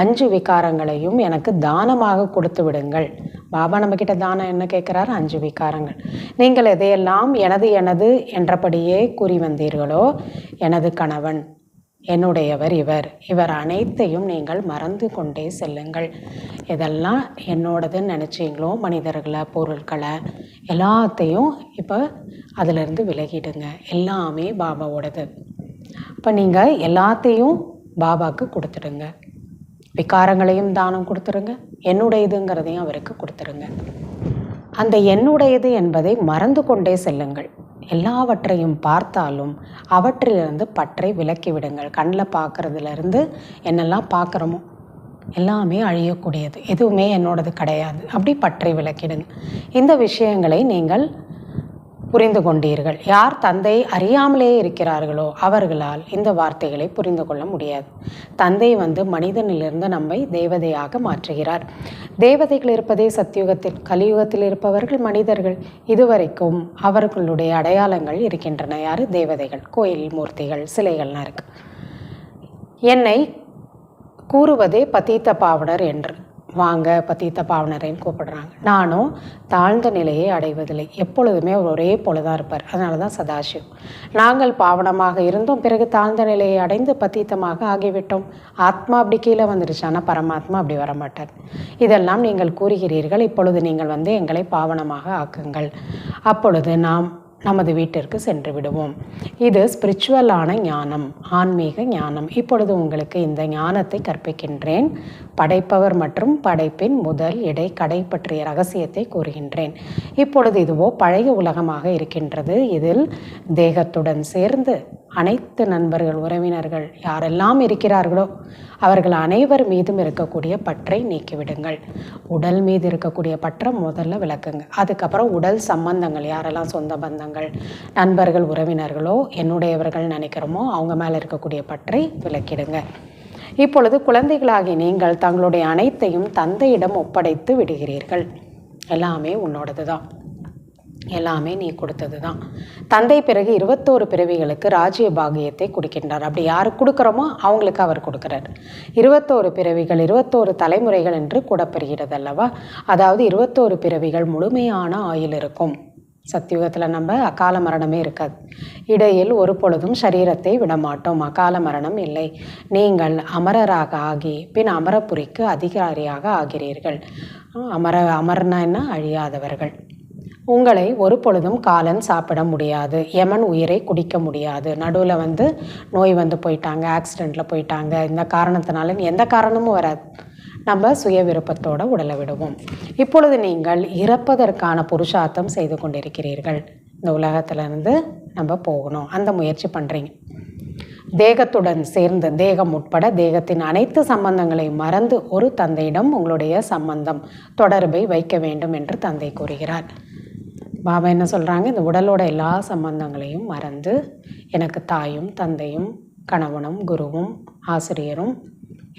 5 விகாரங்களையும் எனக்கு தானமாக கொடுத்து விடுங்கள். பாபா நம்மக்கிட்ட தானம் என்ன கேட்குறாரு? 5 விகாரங்கள். நீங்கள் எதையெல்லாம் எனது எனது என்றபடியே கூறி வந்தீர்களோ, எனது கணவன், என்னுடையவர் இவர் அனைத்தையும் நீங்கள் மறந்து கொண்டே செல்லுங்கள். இதெல்லாம் என்னோடதுன்னு நினச்சிங்களோ, மனிதர்களை, பொருட்களை எல்லாத்தையும் இப்போ அதிலிருந்து விலகிடுங்க. எல்லாமே பாபாவோடது. இப்போ நீங்கள் எல்லாத்தையும் பாபாவுக்கு கொடுத்துடுங்க. விகாரங்களையும் தானம் கொடுத்துருங்க, என்னுடையதுங்கிறதையும் அவருக்கு கொடுத்துருங்க. அந்த என்னுடையது என்பதை மறந்து கொண்டே செல்லுங்கள். எல்லாவற்றையும் பார்த்தாலும் அவற்றிலிருந்து பற்றை விலக்கி விடுங்கள். கண்ணில் பார்க்குறதுலேருந்து என்னெல்லாம் பார்க்குறோமோ எல்லாமே அழியக்கூடியது, எதுவுமே என்னோடது கிடையாது, அப்படி பற்றை விலக்கிடுங்க. இந்த விஷயங்களை நீங்கள் புரிந்து கொண்டீர்கள். யார் தந்தை அறியாமலே இருக்கிறார்களோ அவர்களால் இந்த வார்த்தைகளை புரிந்து கொள்ள முடியாது. தந்தை மனிதனிலிருந்து நம்மை தேவதையாக மாற்றுகிறார். தேவதைகள் இருப்பதே சத்தியுகத்தில், கலியுகத்தில் இருப்பவர்கள் மனிதர்கள். இதுவரைக்கும் அவர்களுடைய அடையாளங்கள் இருக்கின்றன. யார்? தேவதைகள். கோயில் மூர்த்திகள், சிலைகள்லாம் இருக்கு. என்னை கூறுவதே பதீத்த பாவனர் என்று. வாங்க பதீத்த பாவனரைன்னு கூப்பிடுறாங்க. நானும் தாழ்ந்த நிலையை அடைவதில்லை, எப்பொழுதுமே ஒரே போல தான் இருப்பார். அதனால தான் சதாசிவ். நாங்கள் பாவனமாக இருந்தோம், பிறகு தாழ்ந்த நிலையை அடைந்து பதீத்தமாக ஆகிவிட்டோம். ஆத்மா அப்படி கீழே வந்துடுச்சு, ஆனால் பரமாத்மா அப்படி வரமாட்டார். இதெல்லாம் நீங்கள் கூறுகிறீர்கள். இப்பொழுது நீங்கள் எங்களை பாவனமாக ஆக்குங்கள், அப்பொழுது நாம் நமது வீட்டிற்கு சென்று விடுவோம். இது ஸ்பிரிச்சுவலான ஞானம், ஆன்மீக ஞானம். இப்பொழுது உங்களுக்கு இந்த ஞானத்தை கற்பிக்கின்றேன். படைப்பவர் மற்றும் படைப்பின் முதல் இடை கடை பற்றிய ரகசியத்தை கூறுகின்றேன். இப்பொழுது இதுவோ பழைய உலகமாக இருக்கின்றது. இதில் தேகத்துடன் சேர்ந்து அனைத்து நண்பர்கள், உறவினர்கள் யாரெல்லாம் இருக்கிறார்களோ அவர்கள் அனைவர் மீதும் இருக்கக்கூடிய பற்றை நீக்கிவிடுங்கள். உடல் மீது இருக்கக்கூடிய பற்றை முதல்ல விளக்குங்க. அதுக்கப்புறம் உடல் சம்பந்தங்கள், யாரெல்லாம் சொந்த பந்தங்கள், நண்பர்கள், உறவினர்களோ என்னுடையவர்கள் நினைக்கிறோமோ அவங்க மேலே இருக்கக்கூடிய பற்றை விளக்கிடுங்க. இப்பொழுது குழந்தைகளாகி நீங்கள் தங்களுடைய அனைத்தையும் தந்தையிடம் ஒப்படைத்து விடுகிறீர்கள். எல்லாமே உன்னோடது தான், எல்லாமே நீ கொடுத்தது தான். தந்தை பிறகு 21 பிறவிகளுக்கு ராஜ்ய பாகியத்தை கொடுக்கின்றார். அப்படி யாருக்கு கொடுக்குறோமோ அவங்களுக்கு அவர் கொடுக்குறார். 21 பிறவிகள், 21 தலைமுறைகள் என்று கூடப்பெறுகிறது அல்லவா? அதாவது 21 பிறவிகள் முழுமையான ஆயுள் இருக்கும். சத்தியுகத்தில் நம்ம அகால மரணமே இருக்காது. இடையில் ஒரு பொழுதும் சரீரத்தை விடமாட்டோம். அகால மரணம் இல்லை. நீங்கள் அமரராக ஆகி பின் அமரபுரிக்கு அதிகாரியாக ஆகிறீர்கள். அமர்னா என்ன? அழியாதவர்கள். உங்களை ஒரு பொழுதும் காலன் சாப்பிட முடியாது, யமன் உயிரை குடிக்க முடியாது. நடுவில் நோய் போயிட்டாங்க, ஆக்சிடெண்ட்டில் போயிட்டாங்க, இந்த காரணத்தினால எந்த காரணமும் வராது. நம்ம சுய விருப்பத்தோடு உடலை விடுவோம். இப்பொழுது நீங்கள் இறப்பதற்கான புருஷார்த்தம் செய்து கொண்டிருக்கிறீர்கள். இந்த உலகத்திலேருந்து நம்ம போகணும், அந்த முயற்சி பண்ணுறீங்க. தேகத்துடன் சேர்ந்து, தேகம் உட்பட தேகத்தின் அனைத்து சம்பந்தங்களை மறந்து ஒரு தந்தையிடம் உங்களுடைய சம்பந்தம், தொடர்பை வைக்க வேண்டும் என்று தந்தை கூறுகிறார். பாபா என்ன சொல்கிறாங்க? இந்த உடலோட எல்லா சம்பந்தங்களையும் மறந்து எனக்கு தாயும் தந்தையும் கணவனும் குருவும் ஆசிரியரும்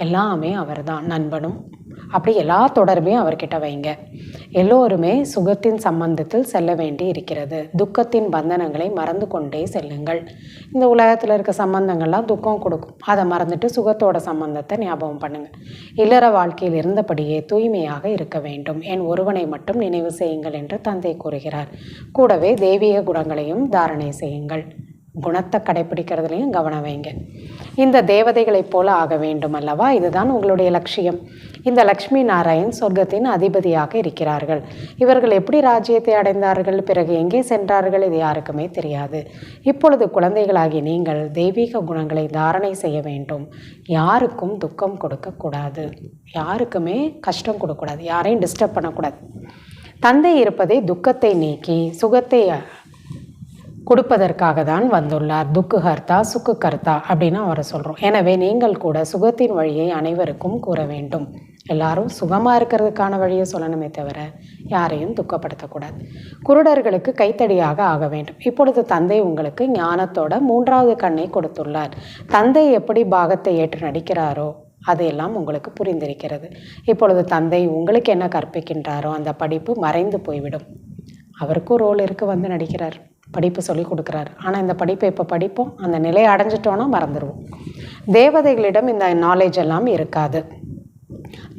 எல்லாமே அவர் தான், நண்பனும், அப்படி எல்லா தொடர்பையும் அவர்கிட்ட வைங்க. எல்லோருமே சுகத்தின் சம்பந்தத்தில் செல்ல வேண்டி இருக்கிறது. துக்கத்தின் பந்தனங்களை மறந்து கொண்டே செல்லுங்கள். இந்த உலகத்தில் இருக்க சம்பந்தங்கள்லாம் துக்கம் கொடுக்கும், அதை மறந்துட்டு சுகத்தோட சம்பந்தத்தை ஞாபகம் பண்ணுங்கள். இல்லற வாழ்க்கையில் இருந்தபடியே தூய்மையாக இருக்க வேண்டும். என் ஒருவனை மட்டும் நினைவு செய்யுங்கள் என்று தந்தை கூறுகிறார். கூடவே தெய்வீக குணங்களையும் தாரணை செய்யுங்கள். குணத்தை கடைப்பிடிக்கிறதுலையும் கவனம் வைங்க. இந்த தேவதைகளைப் போல ஆக வேண்டும் அல்லவா? இதுதான் உங்களுடைய லட்சியம். இந்த லக்ஷ்மி நாராயண் சொர்க்கத்தின் அதிபதியாக இருக்கிறார்கள். இவர்கள் எப்படி ராஜ்யத்தை அடைந்தார்கள், பிறகு எங்கே சென்றார்கள், இது யாருக்குமே தெரியாது. இப்பொழுது குழந்தைகளாகி நீங்கள் தெய்வீக குணங்களை தாரணை செய்ய வேண்டும். யாருக்கும் துக்கம் கொடுக்கக்கூடாது, யாருக்குமே கஷ்டம் கொடுக்கக்கூடாது, யாரையும் டிஸ்டர்ப் பண்ணக்கூடாது. தந்தை இருப்பதை துக்கத்தை நீக்கி சுகத்தை கொடுப்பதற்காக தான் வந்துள்ளார். துக்குஹர்த்தா சுக்குகர்த்தா அப்படின்னு அவரை சொல்கிறோம். எனவே நீங்கள் கூட சுகத்தின் வழியை அனைவருக்கும் கூற வேண்டும். எல்லாரும் சுகமாக இருக்கிறதுக்கான வழியை சொல்லணுமே தவிர யாரையும் துக்கப்படுத்தக்கூடாது. குருடர்களுக்கு கைத்தடியாக ஆக வேண்டும். இப்பொழுது தந்தை உங்களுக்கு ஞானத்தோட 3வது கண்ணை கொடுத்துள்ளார். தந்தை எப்படி பாகத்தை ஏற்று நடிக்கிறாரோ அதையெல்லாம் உங்களுக்கு புரிந்திருக்கிறது. இப்பொழுது தந்தை உங்களுக்கு என்ன கற்பிக்கின்றாரோ அந்த படிப்பு மறைந்து போய்விடும். அவருக்கும் ரோல் இருக்குது, நடிக்கிறார், படிப்பு சொல்லி கொடுக்குறாரு. ஆனால் இந்த படிப்பை இப்போ படிப்போம், அந்த நிலையை அடைஞ்சிட்டோன்னா மறந்துடுவோம். தேவதைகளிடம் இந்த நாலேஜ் எல்லாம் இருக்காது.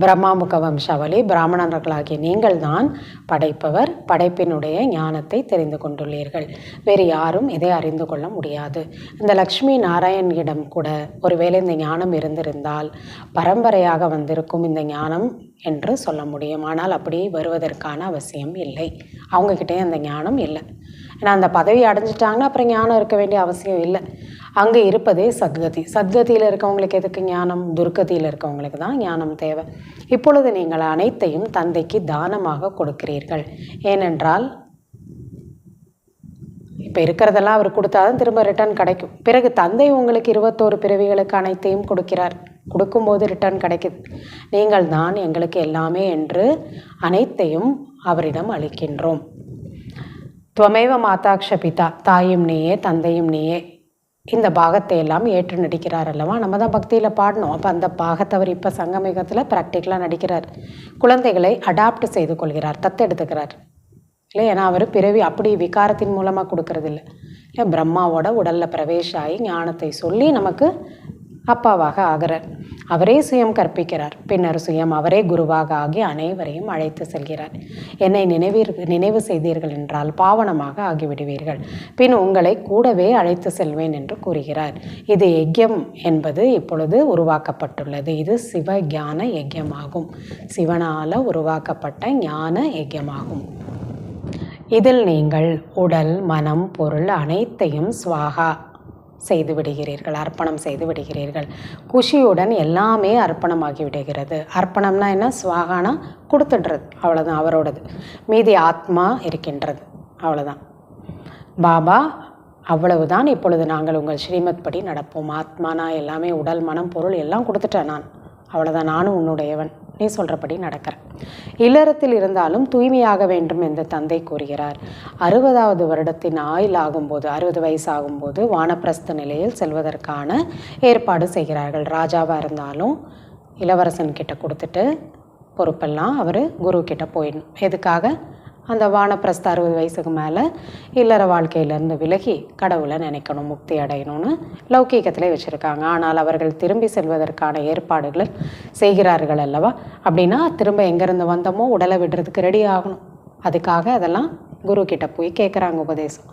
பிரம்மாமுக வம்சாவளி பிராமணர்களாகிய நீங்கள் தான் படைப்பவர். படைப்பினுடைய ஞானத்தை தெரிந்து கொண்டுள்ளீர்கள். வேறு யாரும் இதை அறிந்து கொள்ள முடியாது. இந்த லக்ஷ்மி நாராயணியிடம் கூட ஒருவேளை இந்த ஞானம் இருந்திருந்தால் பரம்பரையாக வந்திருக்கும் இந்த ஞானம் என்று சொல்ல முடியும். ஆனால் அப்படி வருவதற்கான அவசியம் இல்லை. அவங்கக்கிட்டே அந்த ஞானம் இல்லை. ஏன்னா அந்த பதவி அடைஞ்சிட்டாங்கன்னா அப்புறம் ஞானம் இருக்க வேண்டிய அவசியம் இல்லை. அங்கே இருப்பதே சத்கதி. சத்கதியில் இருக்கவங்களுக்கு எதுக்கு ஞானம்? துர்கதியில் இருக்கவங்களுக்கு தான் ஞானம் தேவை. இப்பொழுது நீங்கள் அனைத்தையும் தந்தைக்கு தானமாக கொடுக்கிறீர்கள். ஏனென்றால் இப்போ இருக்கிறதெல்லாம் அவர் கொடுத்தாதான் திரும்ப ரிட்டர்ன் கிடைக்கும். பிறகு தந்தை உங்களுக்கு 21 பிறவிகளுக்கு அனைத்தையும் கொடுக்கிறார். கொடுக்கும்போது ரிட்டர்ன் கிடைக்குது. நீங்கள் தான் எங்களுக்கு எல்லாமே என்று அனைத்தையும் அவரிடம் அளிக்கின்றோம். துவமேவ மாதாக்ஷ பிதா, தாயும் நீயே தந்தையும் நீயே. இந்த பாகத்தை எல்லாம் ஏற்று நடிக்கிறார் அல்லவா? நம்ம தான் பக்தியில் பாடணும். அப்போ அந்த பாகத்தை அவர் இப்போ சங்கமிகத்தில் ப்ராக்டிக்கலாக நடிக்கிறார். குழந்தைகளை அடாப்ட் செய்து கொள்கிறார், தத்தெடுத்துக்கிறார் இல்லை. ஏன்னா அவர் பிறவி அப்படி விகாரத்தின் மூலமாக கொடுக்கறது இல்லை. பிரம்மாவோட உடலில் பிரவேசாகி ஞானத்தை சொல்லி நமக்கு அப்பாவாக ஆகிறார். அவரே சுயம் கற்பிக்கிறார். பின்னர் சுயம் அவரே குருவாக ஆகி அனைவரையும் அழைத்து செல்கிறார். என்னை நினைவு செய்தீர்கள் என்றால் பாவனமாக ஆகிவிடுவீர்கள். பின் உங்களை கூடவே அழைத்து செல்வேன் என்று கூறுகிறார். இது யஜ்யம் என்பது இப்பொழுது உருவாக்கப்பட்டுள்ளது. இது சிவ ஞான யஜ்யமாகும். சிவனால் உருவாக்கப்பட்ட ஞான யஜ்யமாகும். இதில் நீங்கள் உடல், மனம், பொருள் அனைத்தையும் ஸ்வாகா செய்து விடுகிறீர்கள், அர்ப்பணம் செய்து விடுகிறீர்கள். குஷியுடன் எல்லாமே அர்ப்பணமாகி விடுகிறது. அர்ப்பணம்னா என்ன? ஸ்வாகானா கொடுத்துடுறது, அவ்வளோதான் அவரோடது. மீதி ஆத்மா இருக்கின்றது, அவ்வளோதான். பாபா அவ்வளவுதான். இப்பொழுது நாங்கள் உங்கள் ஸ்ரீமத் படி நடப்போம். ஆத்மானா எல்லாமே உடல், மனம், பொருள் எல்லாம் கொடுத்துட்டேன் நான், அவ்வளோதான். நானும் உன்னுடையவன், நீ சொல்கிறபடி நடக்கிறேன். இல்லறத்தில் இருந்தாலும் தூய்மையாக வேண்டும் என்று தந்தை கூறுகிறார். 60வது வருடத்தின் ஆயுள் ஆகும்போது, 60 வயசு ஆகும்போது வானப்பிரஸ்த நிலையில் செல்வதற்கான ஏற்பாடு செய்கிறார்கள். ராஜாவாக இருந்தாலும் இளவரசன் கிட்ட கொடுத்துட்டு பொறுப்பெல்லாம் அவர் குரு கிட்ட போயிடணும். எதுக்காக? அந்த வானப்பிரஸ்த 60 வயசுக்கு மேலே இல்லற வாழ்க்கையிலேருந்து விலகி கடவுளை நினைக்கணும், முக்தி அடையணும்னு லௌகீகத்திலே வச்சுருக்காங்க. ஆனால் அவர்கள் திரும்பி செல்வதற்கான ஏற்பாடுகளை செய்கிறார்கள் அல்லவா? அப்படின்னா திரும்ப எங்கேருந்து வந்தோமோ உடலை விடுறதுக்கு ரெடி ஆகணும். அதுக்காக அதெல்லாம் குரு கிட்ட போய் கேட்குறாங்க உபதேசம்.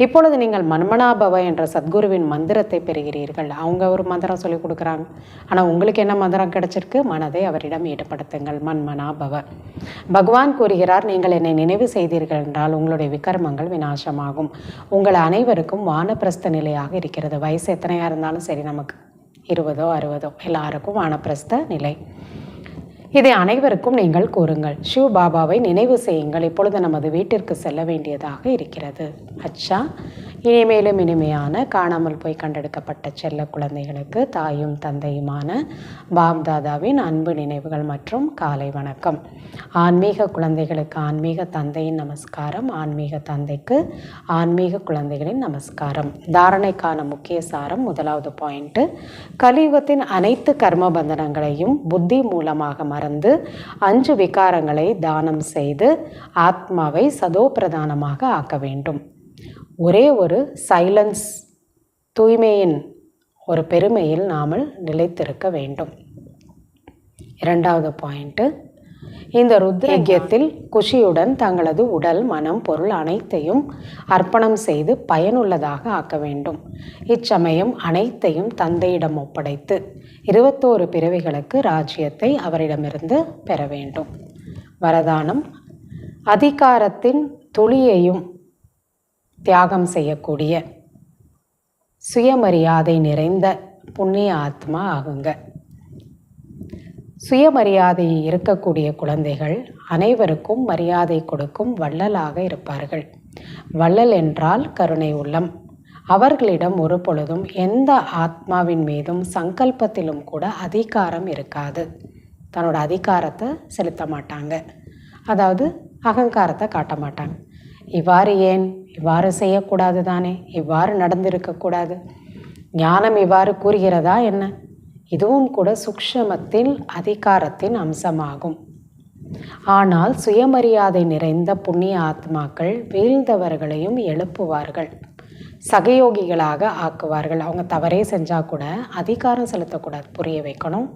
இப்பொழுது நீங்கள் மன்மனாபவ என்ற சத்குருவின் மந்திரத்தை பெறுகிறீர்கள். அவங்க ஒரு மந்திரம் சொல்லி கொடுக்குறாங்க. ஆனால் உங்களுக்கு என்ன மந்திரம் கிடைச்சிருக்கு? மனதை அவரிடம் ஈடுபடுத்துங்கள், மன்மனாபவ. பகவான் கூறுகிறார், நீங்கள் என்னை நினைவு செய்தீர்கள் என்றால் உங்களுடைய விகர்மங்கள் விநாசமாகும். உங்கள் அனைவருக்கும் வானப்பிரஸ்த நிலையாக இருக்கிறது. வயசு எத்தனையாக இருந்தாலும் சரி, நமக்கு 20ஓ 60ஓ எல்லாருக்கும் வானப்பிரஸ்த நிலை. இதை அனைவருக்கும் நீங்கள் கூறுங்கள். சிவ பாபாவை நினைவு செய்யுங்கள். இப்பொழுது நமது வீட்டிற்கு செல்ல வேண்டியதாக இருக்கிறது. அச்சா, இனிமேலும் இனிமையான காணாமல் போய் கண்டெடுக்கப்பட்ட செல்ல குழந்தைகளுக்கு தாயும் தந்தையுமான பாப்தாதாவின் அன்பு நினைவுகள் மற்றும் காலை வணக்கம். ஆன்மீக குழந்தைகளுக்கு ஆன்மீக தந்தையின் நமஸ்காரம், ஆன்மீக தந்தைக்கு ஆன்மீக குழந்தைகளின் நமஸ்காரம். தாரணைக்கான முக்கிய சாரம், முதலாவது பாயிண்ட்டு, கலியுகத்தின் அனைத்து கர்ம பந்தனங்களையும் புத்தி மூலமாக மறந்து 5 விகாரங்களை தானம் செய்து ஆத்மாவை சதோ பிரதானமாக ஆக்க வேண்டும். ஒரே ஒரு சைலன்ஸ், தூய்மையின் ஒரு பெருமையில் நாமல் நிலைத்திருக்க வேண்டும். 2வது பாயிண்ட்டு, இந்த ருத்ரயஜ்யத்தில் குஷியுடன் தங்களது உடல், மனம், பொருள் அனைத்தையும் அர்ப்பணம் செய்து பயனுள்ளதாக ஆக்க வேண்டும். இச்சமயம் அனைத்தையும் தந்தையிடம் ஒப்படைத்து 21 பிறவிகளுக்கு ராஜ்யத்தை அவரிடமிருந்து பெற வேண்டும். வரதானம், அதிகாரத்தின் துளியையும் தியாகம் செய்யக்கூடிய சுயமரியாதை நிறைந்த புண்ணிய ஆத்மா ஆகுங்க. சுயமரியாதை இருக்கக்கூடிய குழந்தைகள் அனைவருக்கும் மரியாதை கொடுக்கும் வள்ளலாக இருப்பார்கள். வள்ளல் என்றால் கருணை உள்ளம். அவர்களிடம் ஒரு பொழுதும் எந்த ஆத்மாவின் மீதும் சங்கல்பத்திலும் கூட அதிகாரம் இருக்காது. தன்னோட அதிகாரத்தை செலுத்த மாட்டாங்க, அதாவது அகங்காரத்தை காட்ட மாட்டாங்க. இவ்வாறு ஏன்? இவ்வாறு செய்யக்கூடாது தானே, இவ்வாறு நடந்திருக்கக்கூடாது, ஞானம் இவ்வாறு கூறுகிறதா என்ன? இதுவும் கூட சூக்ஷ்மத்தில் அதிகாரத்தின் அம்சமாகும். ஆனால் சுயமரியாதை நிறைந்த புண்ணிய ஆத்மாக்கள் வீழ்ந்தவர்களையும் எழுப்புவார்கள், சகயோகிகளாக ஆக்குவார்கள். அவங்க தவறே செஞ்சால் கூட அதிகாரம் செலுத்தக்கூடாது, புரிய வைக்கணும்.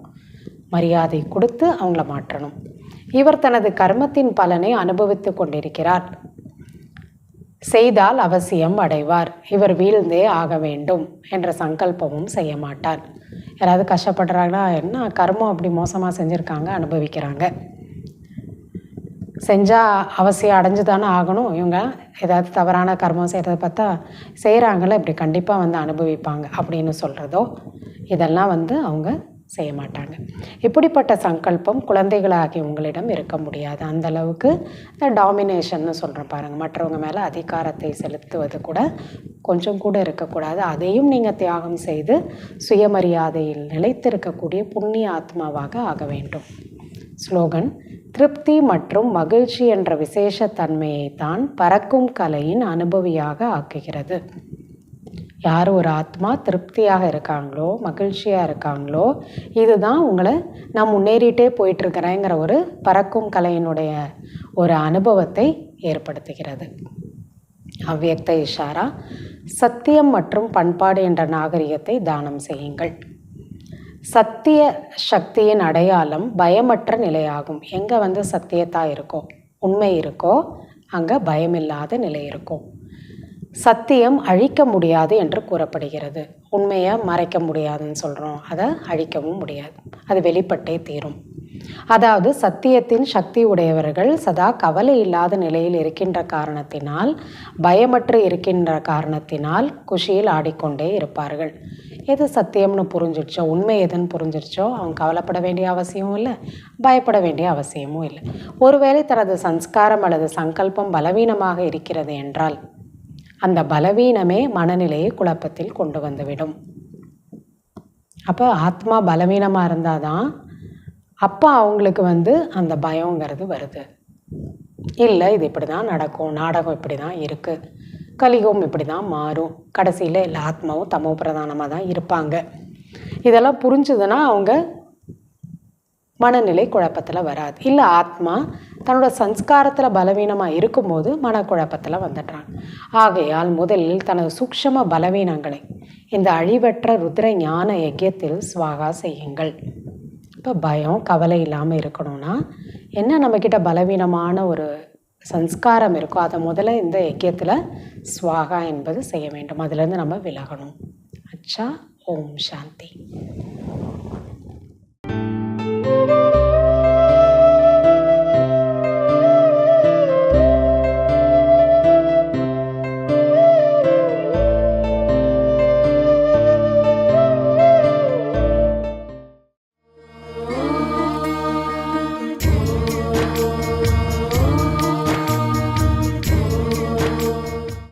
மரியாதை கொடுத்து அவங்கள மாற்றணும். இவர் தனது கர்மத்தின் பலனை அனுபவித்து கொண்டிருக்கிறார். செய்தால் அவசியம் அடைவார். இவர் வீழ்ந்தே ஆக வேண்டும் என்ற சங்கல்பமும் செய்ய மாட்டார். யாராவது கஷ்டப்படுறாங்கன்னா என்ன கர்மம் அப்படி மோசமாக செஞ்சுருக்காங்க, அனுபவிக்கிறாங்க. செஞ்சால் அவசியம் அடைஞ்சு தானே ஆகணும். இவங்க ஏதாவது தவறான கர்மம் செய்கிறத பார்த்தா செய்கிறாங்கள, இப்படி கண்டிப்பாக வந்து அனுபவிப்பாங்க அப்படின்னு சொல்கிறதோ இதெல்லாம் வந்து அவங்க செய்ய மாட்டாங்க. இப்படிப்பட்ட சங்கல்பம் குழந்தைகளாகி உங்களிடம் இருக்க முடியாது. அந்தளவுக்கு இந்த டாமினேஷன்னு சொல்கிறேன் பாருங்கள், மற்றவங்க மேலே அதிகாரத்தை செலுத்துவது கூட கொஞ்சம் கூட இருக்கக்கூடாது. அதையும் நீங்கள் தியாகம் செய்து சுயமரியாதையில் நிலைத்திருக்கக்கூடிய புண்ணிய ஆத்மாவாக ஆக வேண்டும். ஸ்லோகன்: திருப்தி மற்றும் மகிழ்ச்சி என்ற விசேஷ தன்மையை தான் பறக்கும் கலையின் அனுபவியாக ஆக்குகிறது. யார் ஒரு ஆத்மா திருப்தியாக இருக்காங்களோ, மகிழ்ச்சியாக இருக்காங்களோ, இதுதான் உங்களை நான் முன்னேறிட்டே போயிட்டுருக்கிறேங்கிற ஒரு பறக்கும் கலையினுடைய ஒரு அனுபவத்தை ஏற்படுத்துகிறது. அவ்வியக்த இஷாரா: சத்தியம் மற்றும் பண்பாடு என்ற நாகரிகத்தை தானம் செய்யுங்கள். சத்திய சக்தியின் அடையாளம் பயமற்ற நிலையாகும். எங்கே வந்து சத்தியத்தா இருக்கோ, உண்மை இருக்கோ, அங்கே பயமில்லாத நிலை இருக்கும். சத்தியம் அழிக்க முடியாது என்று கூறப்படுகிறது. உண்மையை மறைக்க முடியாதுன்னு சொல்கிறோம், அதை அழிக்கவும் முடியாது, அது வெளிப்பட்டே தீரும். அதாவது சத்தியத்தின் சக்தி உடையவர்கள் சதா கவலை இல்லாத நிலையில் இருக்கின்ற காரணத்தினால், பயமற்று இருக்கின்ற காரணத்தினால் குஷியில் ஆடிக்கொண்டே இருப்பார்கள். எது சத்தியம்னு புரிஞ்சிடுச்சோ, உண்மை எதுன்னு புரிஞ்சிடுச்சோ, அவங்க கவலைப்பட வேண்டிய அவசியமும் இல்லை, பயப்பட வேண்டிய அவசியமும் இல்லை. ஒருவேளை தனது சம்ஸ்காரம் அல்லது சங்கல்பம் பலவீனமாக இருக்கிறது என்றால் அந்த பலவீனமே மனநிலையை குழப்பத்தில் கொண்டு வந்துவிடும். அப்போ ஆத்மா பலவீனமாக இருந்தால் தான் அப்போ அவங்களுக்கு வந்து அந்த பயங்கிறது வருது. இல்லை இது இப்படி தான் நடக்கும், நாடகம் இப்படி தான் இருக்குது, கலியுகம் இப்படி தான் மாறும், கடைசியில் எல்லா ஆத்மாவும் தமோ பிரதானமாக தான் இருப்பாங்க. இதெல்லாம் புரிஞ்சுதுன்னா அவங்க மனநிலை குழப்பத்தில் வராது. இல்லை ஆத்மா தன்னோட சம்ஸ்காரத்தில் பலவீனமாக இருக்கும்போது மனக்குழப்பத்தில் வந்துடுறாங்க. ஆகையால் முதலில் தனது சூக்ஷ்ம பலவீனங்களை இந்த அழிவற்ற ருத்ர ஞான யஜ்யத்தில் ஸ்வாகா செய்யுங்கள். இப்போ பயம் கவலை இல்லாமல் இருக்கணும்னா என்ன நம்மக்கிட்ட பலவீனமான ஒரு சம்ஸ்காரம் இருக்கோ அதை முதல்ல இந்த யஜ்யத்தில் ஸ்வாகா என்பது செய்ய வேண்டும். அதிலேருந்து நம்ம விலகணும். அச்சா. ஓம் சாந்தி.